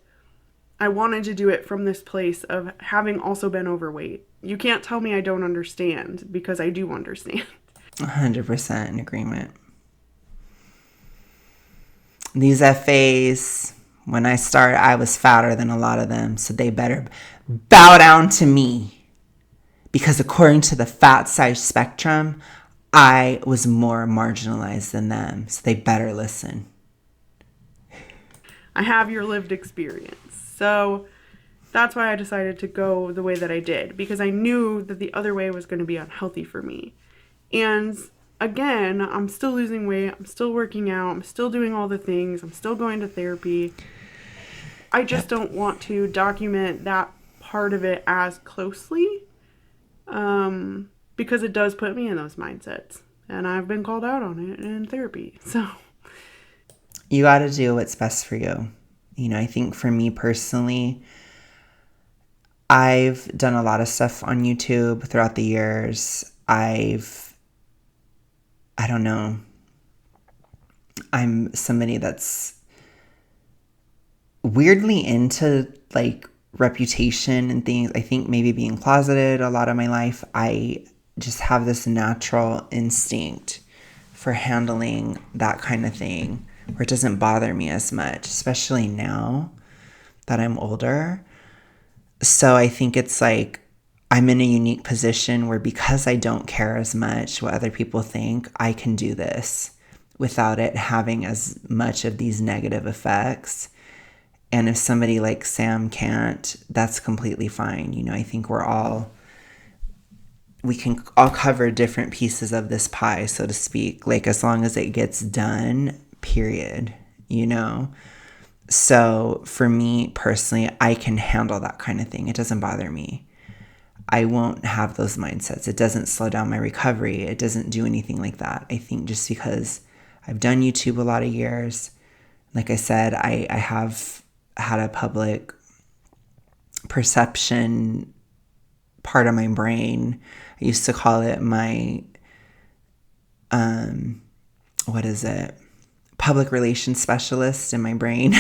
I wanted to do it from this place of having also been overweight. You can't tell me I don't understand, because I do understand. 100% in agreement. These FAs, when I started, I was fatter than a lot of them, so they better bow down to me. Because according to the fat size spectrum, I was more marginalized than them, so they better listen. I have your lived experience. So That's why I decided to go the way that I did, because I knew that the other way was going to be unhealthy for me. And again, I'm still losing weight, I'm still working out, I'm still doing all the things, I'm still going to therapy. I just Yep. don't want to document that part of it as closely, because it does put me in those mindsets. And I've been called out on it in therapy. So, You got to do what's best for you. I think for me personally, I've done a lot of stuff on YouTube throughout the years. I don't know, I'm somebody that's weirdly into like reputation and things. I think maybe being closeted a lot of my life, I just have this natural instinct for handling that kind of thing where it doesn't bother me as much, especially now that I'm older. So I think it's like I'm in a unique position where because I don't care as much what other people think, I can do this without it having as much of these negative effects. And if somebody like Sam can't, that's completely fine. I think we can all cover different pieces of this pie, so to speak, like as long as it gets done, period. So for me personally, I can handle that kind of thing. It doesn't bother me. I won't have those mindsets. It doesn't slow down my recovery. It doesn't do anything like that. I think just because I've done YouTube a lot of years, like I said, I have had a public perception part of my brain. I used to call it my, what is it? Public relations specialist in my brain.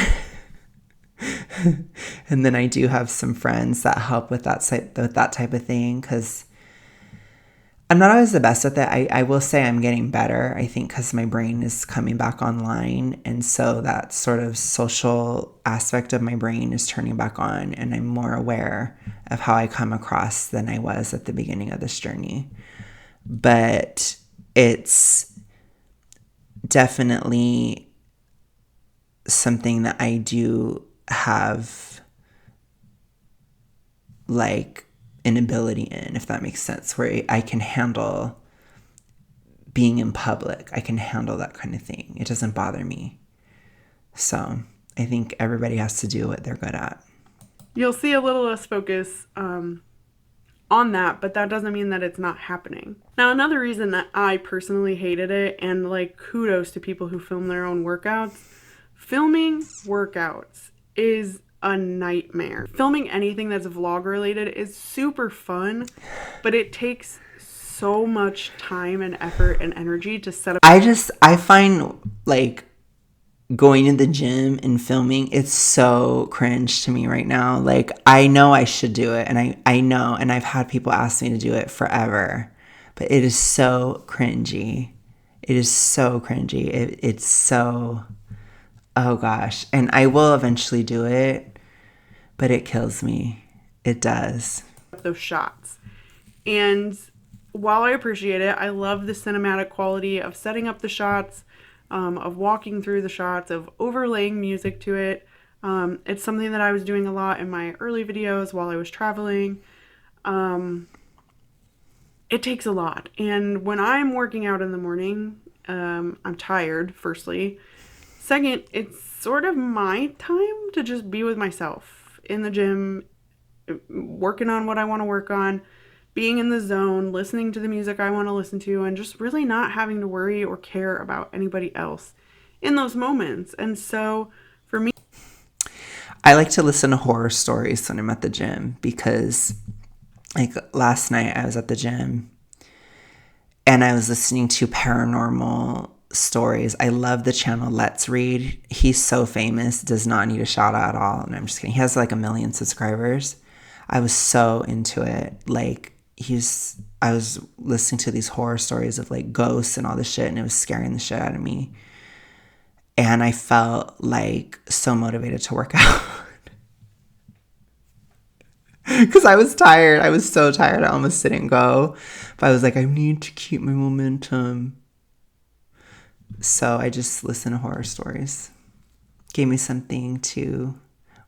And then I do have some friends that help with that type of thing because I'm not always the best with it. I will say I'm getting better, I think, because my brain is coming back online. And so that sort of social aspect of my brain is turning back on, and I'm more aware of how I come across than I was at the beginning of this journey. But it's definitely something that I do have like an ability in, if that makes sense, where I can handle being in public. I can handle that kind of thing. It doesn't bother me. So I think everybody has to do what they're good at. you'll see a little less focus on that, but that doesn't mean that it's not happening. Now, another reason that I personally hated it, and like kudos to people who film their own workouts, filming workouts is a nightmare. Filming anything that's vlog related is super fun, but it takes so much time and effort and energy to set up. I find like going to the gym and filming, it's so cringe to me right now. Like, I know I should do it, and I know, and I've had people ask me to do it forever, but it is so cringy. It is so cringy. It's so, oh gosh. And I will eventually do it, but it kills me. It does. Those shots. And while I appreciate it, I love the cinematic quality of setting up the shots, of walking through the shots, of overlaying music to it. It's something that I was doing a lot in my early videos while I was traveling. It takes a lot. And when I'm working out in the morning, I'm tired, firstly. Second, it's sort of my time to just be with myself in the gym, working on what I want to work on, being in the zone, listening to the music I want to listen to, and just really not having to worry or care about anybody else in those moments. And so for me, I like to listen to horror stories when I'm at the gym because, like, last night I was at the gym and I was listening to paranormal stories. I love the channel Let's Read. He's so famous, does not need a shout out at all. And I'm just kidding. He has like 1 million subscribers. I was so into it. Like, I was listening to these horror stories of like ghosts and all this shit, and it was scaring the shit out of me. And I felt like so motivated to work out. Because I was tired. I was so tired. I almost didn't go. But I was like, I need to keep my momentum. So I just listened to horror stories. Gave me something to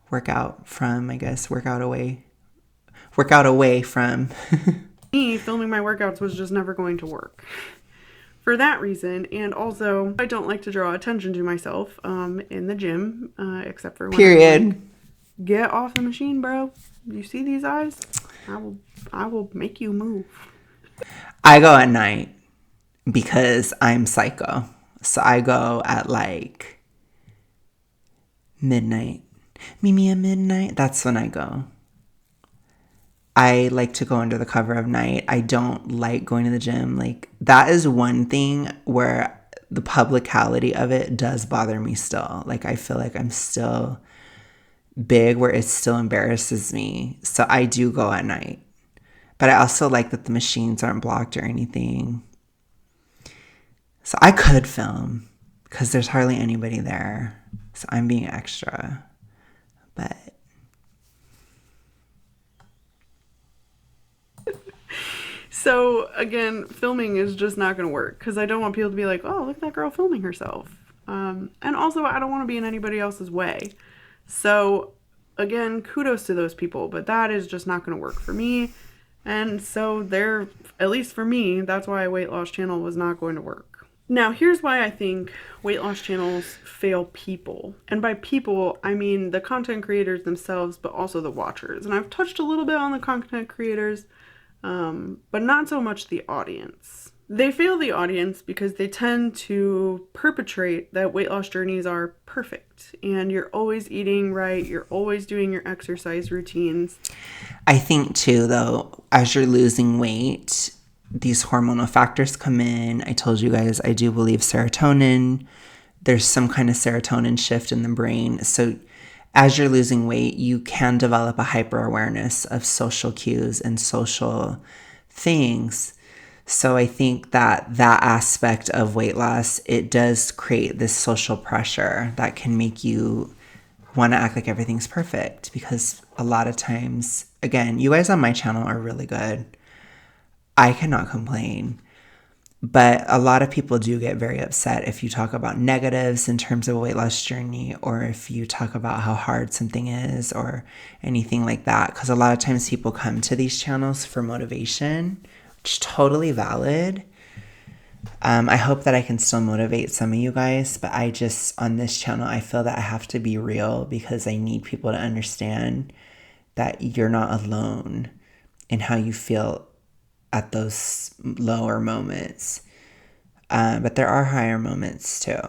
work out away from. Me, filming my workouts was just never going to work. For that reason, and also I don't like to draw attention to myself in the gym, except for when Period. I'm like, get off the machine, bro. You see these eyes? I will make you move. I go at night because I'm psycho. So I go at like midnight. Meet me at midnight. That's when I go. I like to go under the cover of night. I don't like going to the gym. Like, that is one thing where the publicality of it does bother me still. Like, I feel like I'm still big where it still embarrasses me. So I do go at night. But I also like that the machines aren't blocked or anything. So I could film because there's hardly anybody there. So I'm being extra. But So again, filming is just not going to work because I don't want people to be like, oh, look at that girl filming herself. And also, I don't want to be in anybody else's way. So again, kudos to those people, but that is just not going to work for me. And so there, at least for me, that's why a weight loss channel was not going to work. Now, here's why I think weight loss channels fail people. And by people, I mean the content creators themselves, but also the watchers. And I've touched a little bit on the content creators, but not so much the audience. They fail the audience because they tend to perpetrate that weight loss journeys are perfect and you're always eating right, you're always doing your exercise routines. I think too, though, as you're losing weight, these hormonal factors come in. I told you guys I do believe serotonin. There's some kind of serotonin shift in the brain. So as you're losing weight, you can develop a hyper awareness of social cues and social things. So I think that aspect of weight loss, it does create this social pressure that can make you want to act like everything's perfect, because a lot of times, again, you guys on my channel are really good. I cannot complain. But a lot of people do get very upset if you talk about negatives in terms of a weight loss journey, or if you talk about how hard something is or anything like that. Because a lot of times people come to these channels for motivation, which is totally valid. I hope that I can still motivate some of you guys, but I just, on this channel, I feel that I have to be real because I need people to understand that you're not alone in how you feel at those lower moments. But there are higher moments too.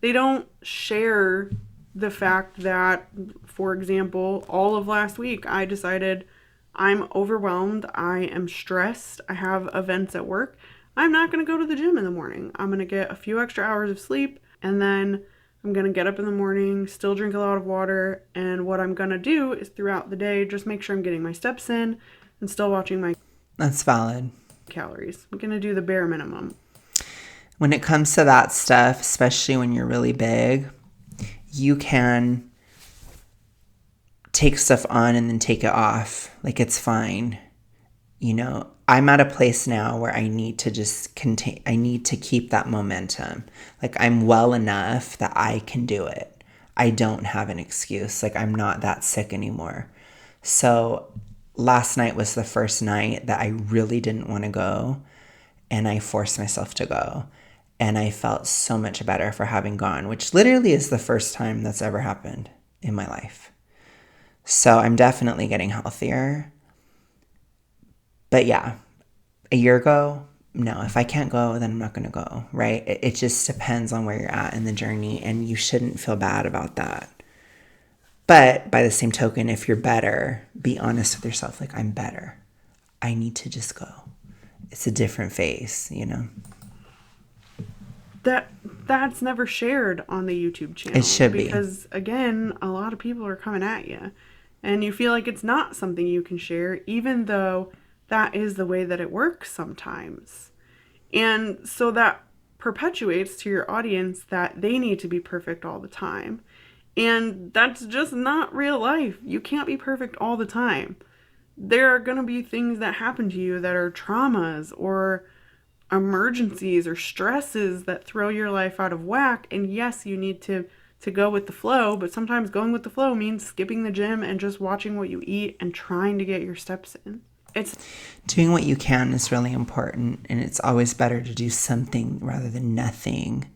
They don't share the fact that, for example, all of last week I decided I'm overwhelmed, I am stressed, I have events at work. I'm not going to go to the gym in the morning. I'm going to get a few extra hours of sleep, and then I'm going to get up in the morning, still drink a lot of water, and what I'm going to do is throughout the day just make sure I'm getting my steps in and still watching my That's valid. calories. I'm going to do the bare minimum. When it comes to that stuff, especially when you're really big, you can take stuff on and then take it off. Like, it's fine. You know, I'm at a place now where I need to just I need to keep that momentum. Like, I'm well enough that I can do it. I don't have an excuse. Like, I'm not that sick anymore. So last night was the first night that I really didn't want to go, and I forced myself to go. And I felt so much better for having gone, which literally is the first time that's ever happened in my life. So I'm definitely getting healthier. But yeah, a year ago, no, if I can't go, then I'm not going to go, right? It just depends on where you're at in the journey, and you shouldn't feel bad about that. But by the same token, if you're better, be honest with yourself. Like, I'm better. I need to just go. It's a different phase, you know? That's never shared on the YouTube channel. It should be. Because, again, a lot of people are coming at you. And you feel like it's not something you can share, even though that is the way that it works sometimes. And so that perpetuates to your audience that they need to be perfect all the time. And that's just not real life. You can't be perfect all the time. There are going to be things that happen to you that are traumas or emergencies or stresses that throw your life out of whack. And yes, you need to to go with the flow, but sometimes going with the flow means skipping the gym and just watching what you eat and trying to get your steps in. It's doing what you can is really important, and it's always better to do something rather than nothing.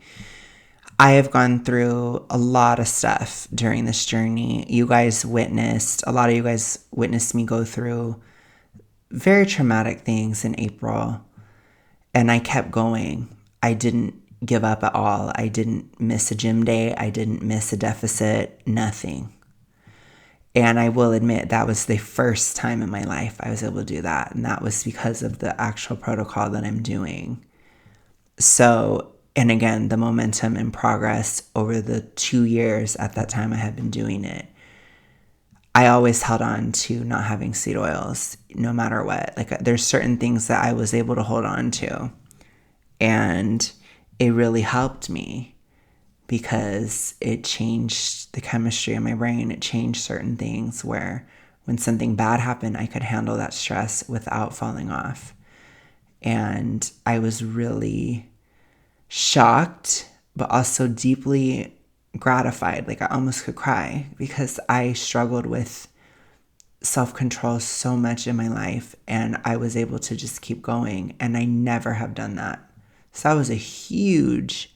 I have gone through a lot of stuff during this journey. A lot of you guys witnessed me go through very traumatic things in April, and I kept going. I didn't give up at all. I didn't miss a gym day. I didn't miss a deficit, nothing. And I will admit that was the first time in my life I was able to do that. And that was because of the actual protocol that I'm doing. So, and again, the momentum and progress over the 2 years at that time I had been doing it. I always held on to not having seed oils no matter what. Like, there's certain things that I was able to hold on to. And it really helped me because it changed the chemistry in my brain. It changed certain things where when something bad happened, I could handle that stress without falling off. And I was really shocked, but also deeply gratified. Like, I almost could cry because I struggled with self-control so much in my life, and I was able to just keep going, and I never have done that. So that was a huge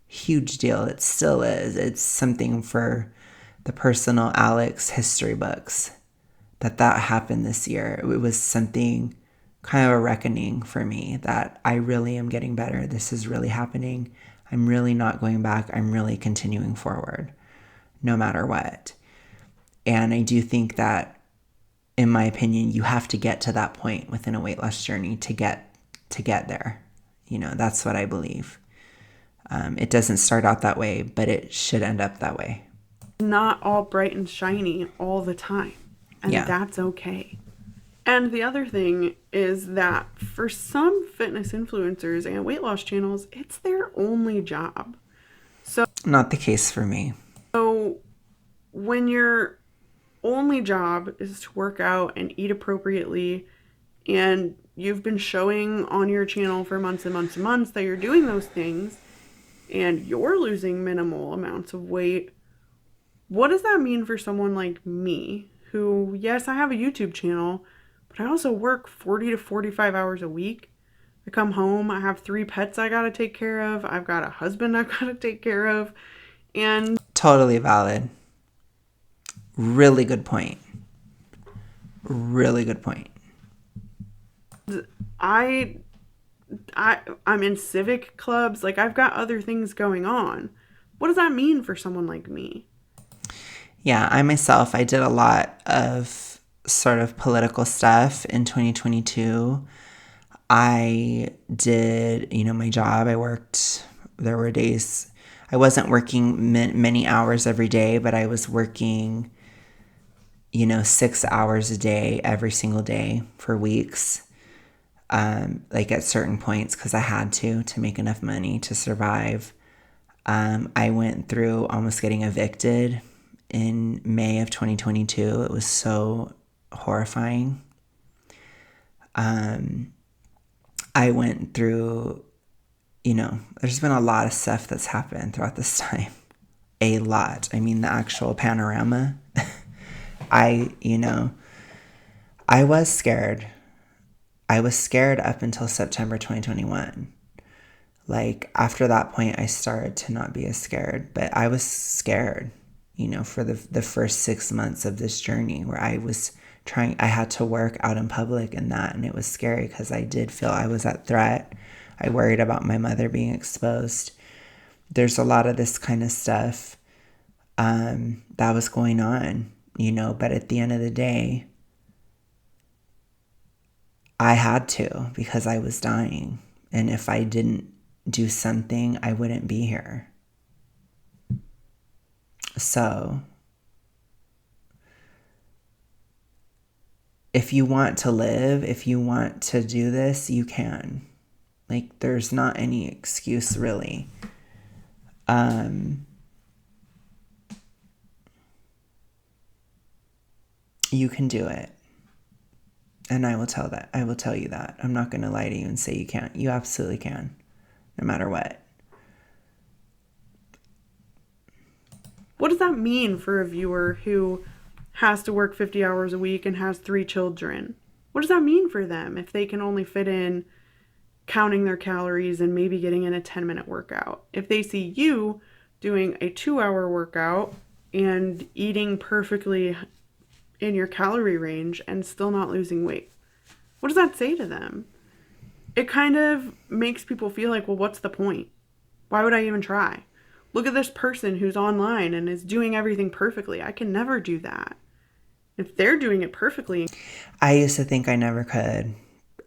deal. It still is. It's something for the personal Alex history books that happened this year. It was something, kind of a reckoning for me, that I really am getting better. This is really happening. I'm really not going back. I'm really continuing forward no matter what. And I do think that, in my opinion, you have to get to that point within a weight loss journey to get there. That's what I believe. It doesn't start out that way, but it should end up that way. not all bright and shiny all the time, and that's okay. And the other thing is that for some fitness influencers and weight loss channels, it's their only job. So not the case for me. So when your only job is to work out and eat appropriately, and you've been showing on your channel for months and months and months that you're doing those things, and you're losing minimal amounts of weight, what does that mean for someone like me, who, yes, I have a YouTube channel, but I also work 40 to 45 hours a week. I come home, I have 3 pets I gotta take care of, I've got a husband I've gotta take care of, and... Totally valid. Really good point. Really good point. I'm in civic clubs, like I've got other things going on. What does that mean for someone like me? Yeah, I did a lot of sort of political stuff in 2022. I did, my job. There were days I wasn't working many hours every day, but I was working, 6 hours a day, every single day for weeks. Like at certain points, because I had to make enough money to survive. I went through almost getting evicted in May of 2022. It was so horrifying. I went through, there's been a lot of stuff that's happened throughout this time. A lot. I mean, the actual panorama. I was scared. I was scared up until September 2021. Like, after that point, I started to not be as scared. But I was scared, for the first 6 months of this journey, where I had to work out in public and it was scary because I did feel I was at threat. I worried about my mother being exposed. There's a lot of this kind of stuff that was going on, but at the end of the day, I had to, because I was dying. And if I didn't do something, I wouldn't be here. So, if you want to live, if you want to do this, you can. Like, there's not any excuse, really. You can do it. And I will tell you that. I'm not going to lie to you and say you can't. You absolutely can, no matter what. What does that mean for a viewer who has to work 50 hours a week and has 3 children? What does that mean for them if they can only fit in counting their calories and maybe getting in a 10-minute workout? If they see you doing a 2-hour workout and eating perfectly in your calorie range and still not losing weight, what does that say to them? It kind of makes people feel like, well, what's the point? Why would I even try? Look at this person who's online and is doing everything perfectly. I can never do that. If they're doing it perfectly. I used to think I never could.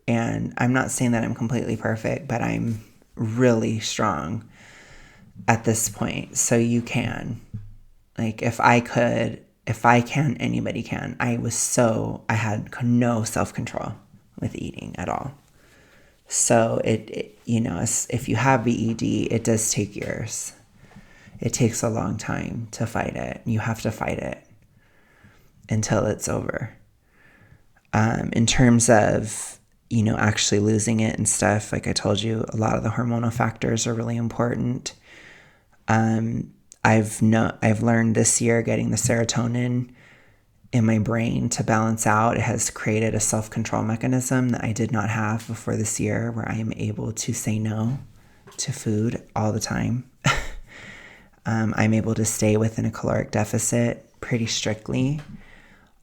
And I'm not saying that I'm completely perfect, but I'm really strong at this point. So you can. Like, if I can, anybody can. I had no self-control with eating at all. So if you have BED, it does take years. It takes a long time to fight it. You have to fight it until it's over. In terms of, actually losing it and stuff, like I told you, a lot of the hormonal factors are really important. I've learned this year getting the serotonin in my brain to balance out. It has created a self-control mechanism that I did not have before this year, where I am able to say no to food all the time. I'm able to stay within a caloric deficit pretty strictly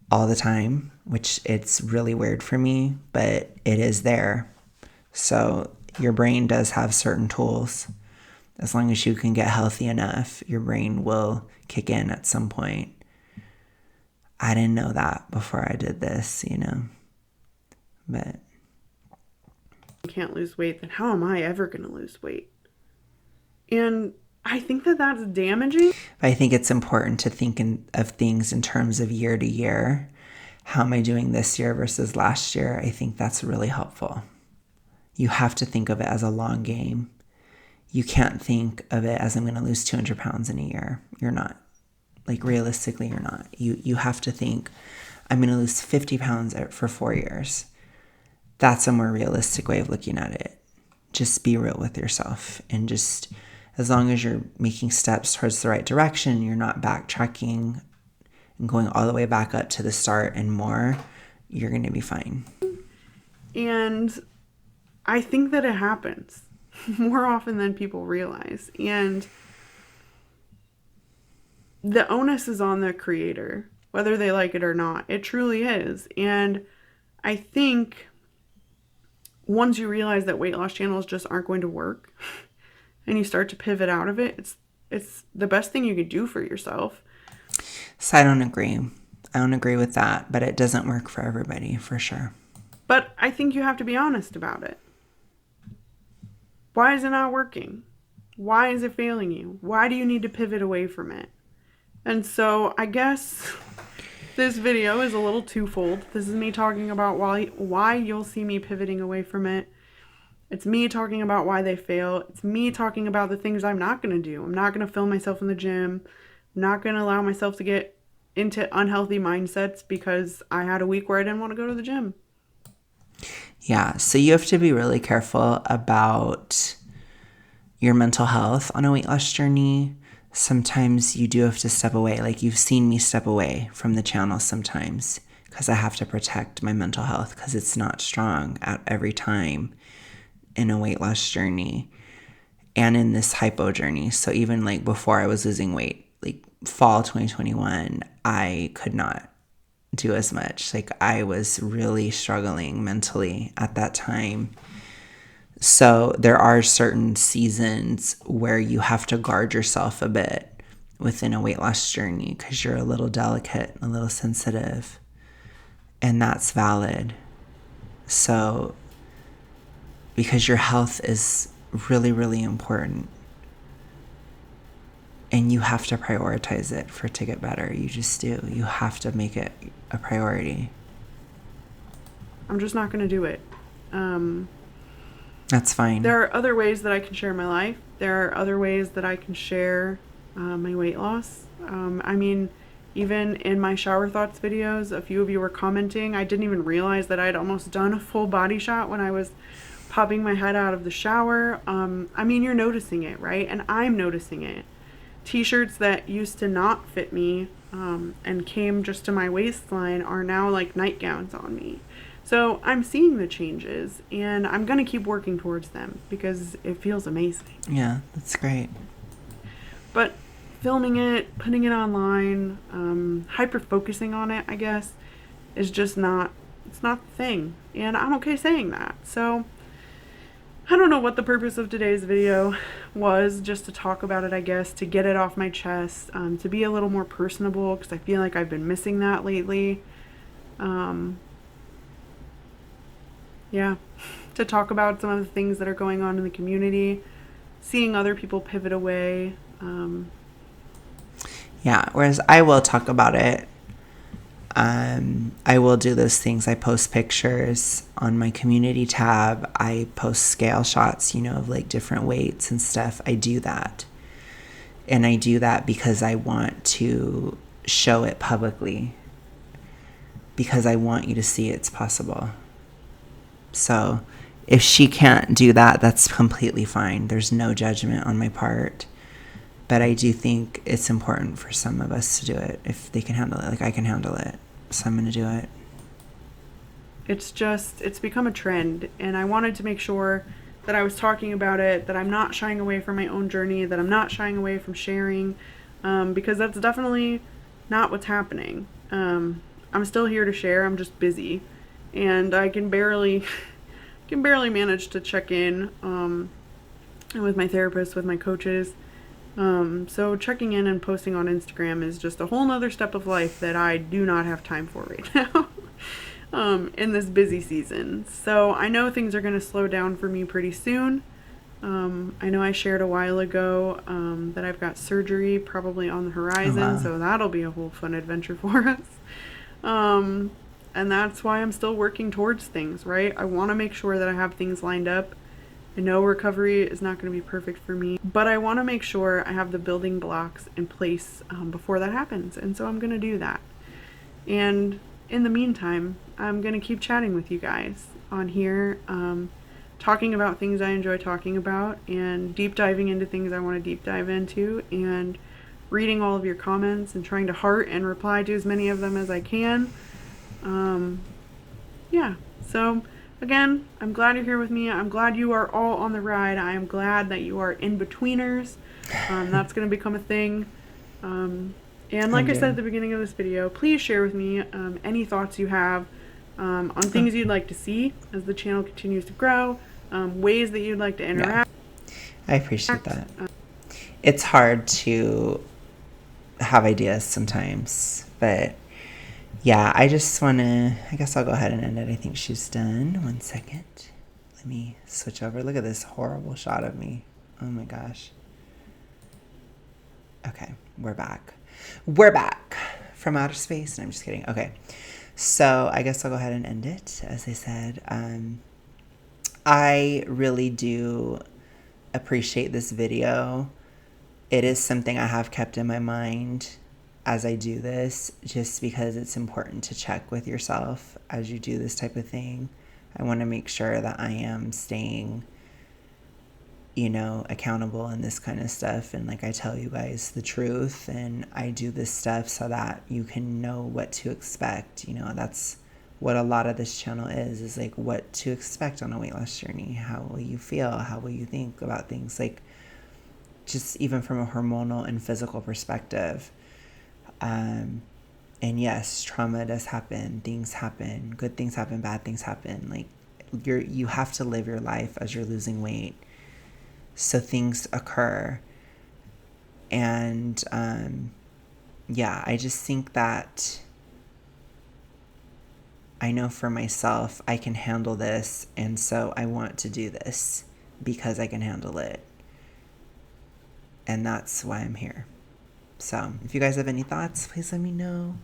all the time, which it's really weird for me, but it is there. So your brain does have certain tools. As long as you can get healthy enough, your brain will kick in at some point. I didn't know that before I did this, but I can't lose weight, then how am I ever going to lose weight? And I think that that's damaging. I think it's important to think of things in terms of year to year. How am I doing this year versus last year? I think that's really helpful. You have to think of it as a long game. You can't think of it as I'm going to lose 200 pounds in a year. You're not. Like, realistically, you're not. You have to think, I'm going to lose 50 pounds for 4 years. That's a more realistic way of looking at it. Just be real with yourself. And just, as long as you're making steps towards the right direction, you're not backtracking and going all the way back up to the start and more, you're going to be fine. And I think that it happens more often than people realize. And the onus is on the creator, whether they like it or not. It truly is. And I think once you realize that weight loss channels just aren't going to work and you start to pivot out of it, it's the best thing you could do for yourself. So I don't agree. I don't agree with that, but it doesn't work for everybody, for sure. But I think you have to be honest about it. Why is it not working? Why is it failing you? Why do you need to pivot away from it? And so I guess this video is a little twofold. This is me talking about why you'll see me pivoting away from it. It's me talking about why they fail. It's me talking about the things I'm not going to do. I'm not going to film myself in the gym. I'm not going to allow myself to get into unhealthy mindsets because I had a week where I didn't want to go to the gym. Yeah, so you have to be really careful about your mental health on a weight loss journey. Sometimes you do have to step away. Like, you've seen me step away from the channel sometimes because I have to protect my mental health because it's not strong at every time in a weight loss journey and in this hypo journey. So even like before I was losing weight, like fall 2021, I could not do as much. Like, I was really struggling mentally at that time. So there are certain seasons where you have to guard yourself a bit within a weight loss journey because you're a little delicate, a little sensitive, and that's valid. So because your health is really, really important and you have to prioritize it for it to get better. You just do. You have to make it a priority. I'm just not going to do it. That's fine. There are other ways that I can share my life. There are other ways that I can share my weight loss. I mean, even in my shower thoughts videos, a few of you were commenting. I didn't even realize that I'd almost done a full body shot when I was popping my head out of the shower. I mean, you're noticing it, right? And I'm noticing it. T-shirts that used to not fit me and came just to my waistline are now like nightgowns on me. So I'm seeing the changes, and I'm going to keep working towards them because it feels amazing. Yeah, that's great. But filming it, putting it online, hyper focusing on it, I guess, is just not, it's not the thing. And I'm okay saying that. So I don't know what the purpose of today's video was, just to talk about it, I guess, to get it off my chest, to be a little more personable, because I feel like I've been missing that lately. Yeah, to talk about some of the things that are going on in the community, seeing other people pivot away. Yeah, whereas I will talk about it. I will do those things. I post pictures on my community tab. I post scale shots, of like different weights and stuff. I do that. And I do that because I want to show it publicly. Because I want you to see it's possible. So if she can't do that, that's completely fine. There's no judgment on my part. But I do think it's important for some of us to do it if they can handle it. Like I can handle it. So I'm going to do it. It's become a trend. And I wanted to make sure that I was talking about it, that I'm not shying away from my own journey, that I'm not shying away from sharing, because that's definitely not what's happening. I'm still here to share. I'm just busy. And I can barely manage to check in with my therapist, with my coaches. So checking in and posting on Instagram is just a whole nother step of life that I do not have time for right now in this busy season. So I know things are going to slow down for me pretty soon. I know I shared a while ago that I've got surgery probably on the horizon, Oh, wow. so that'll be a whole fun adventure for us. And that's why I'm still working towards things, right? I want to make sure that I have things lined up. I know recovery is not going to be perfect for me, but I want to make sure I have the building blocks in place before that happens. And so I'm going to do that. And in the meantime, I'm going to keep chatting with you guys on here, talking about things I enjoy talking about and deep diving into things I want to deep dive into, and reading all of your comments and trying to heart and reply to as many of them as I can. Yeah, so again, I'm glad you're here with me. I'm glad you are all on the ride. I am glad that you are in-betweeners. That's going to become a thing. And like I said at the beginning of this video, please share with me any thoughts you have on things you'd like to see as the channel continues to grow, ways that you'd like to interact. Yeah, I appreciate that. It's hard to have ideas sometimes, but yeah, I just want to, I guess I'll go ahead and end it. I think she's done. 1 second. Let me switch over. Look at this horrible shot of me. Oh my gosh. Okay, we're back. We're back from outer space. No, I'm just kidding. Okay, so I guess I'll go ahead and end it. As I said, I really do appreciate this video. It is something I have kept in my mind as I do this, just because it's important to check with yourself as you do this type of thing. I want to make sure that I am staying, accountable in this kind of stuff. And like I tell you guys the truth, and I do this stuff so that you can know what to expect. That's what a lot of this channel is like what to expect on a weight loss journey. How will you feel? How will you think about things? Like just even from a hormonal and physical perspective. And yes, trauma does happen. Things happen. Good things happen. Bad things happen. Like you have to live your life as you're losing weight. So things occur. And yeah, I just think that I know for myself I can handle this, and so I want to do this because I can handle it. And that's why I'm here. So if you guys have any thoughts, please let me know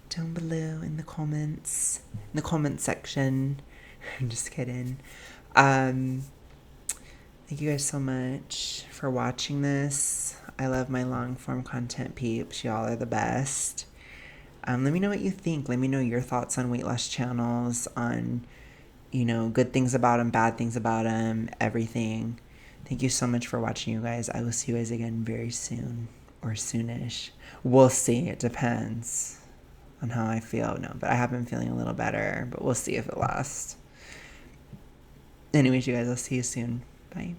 down below in the comments, in the comment section. I'm just kidding. Thank you guys so much for watching this. I love my long form content peeps. Y'all are the best. Let me know what you think. Let me know your thoughts on weight loss channels, on, good things about them, bad things about them, everything. Thank you so much for watching, you guys. I will see you guys again very soon. or soonish. We'll see. It depends on how I feel. No, but I have been feeling a little better, but we'll see if it lasts. Anyways, you guys, I'll see you soon. Bye.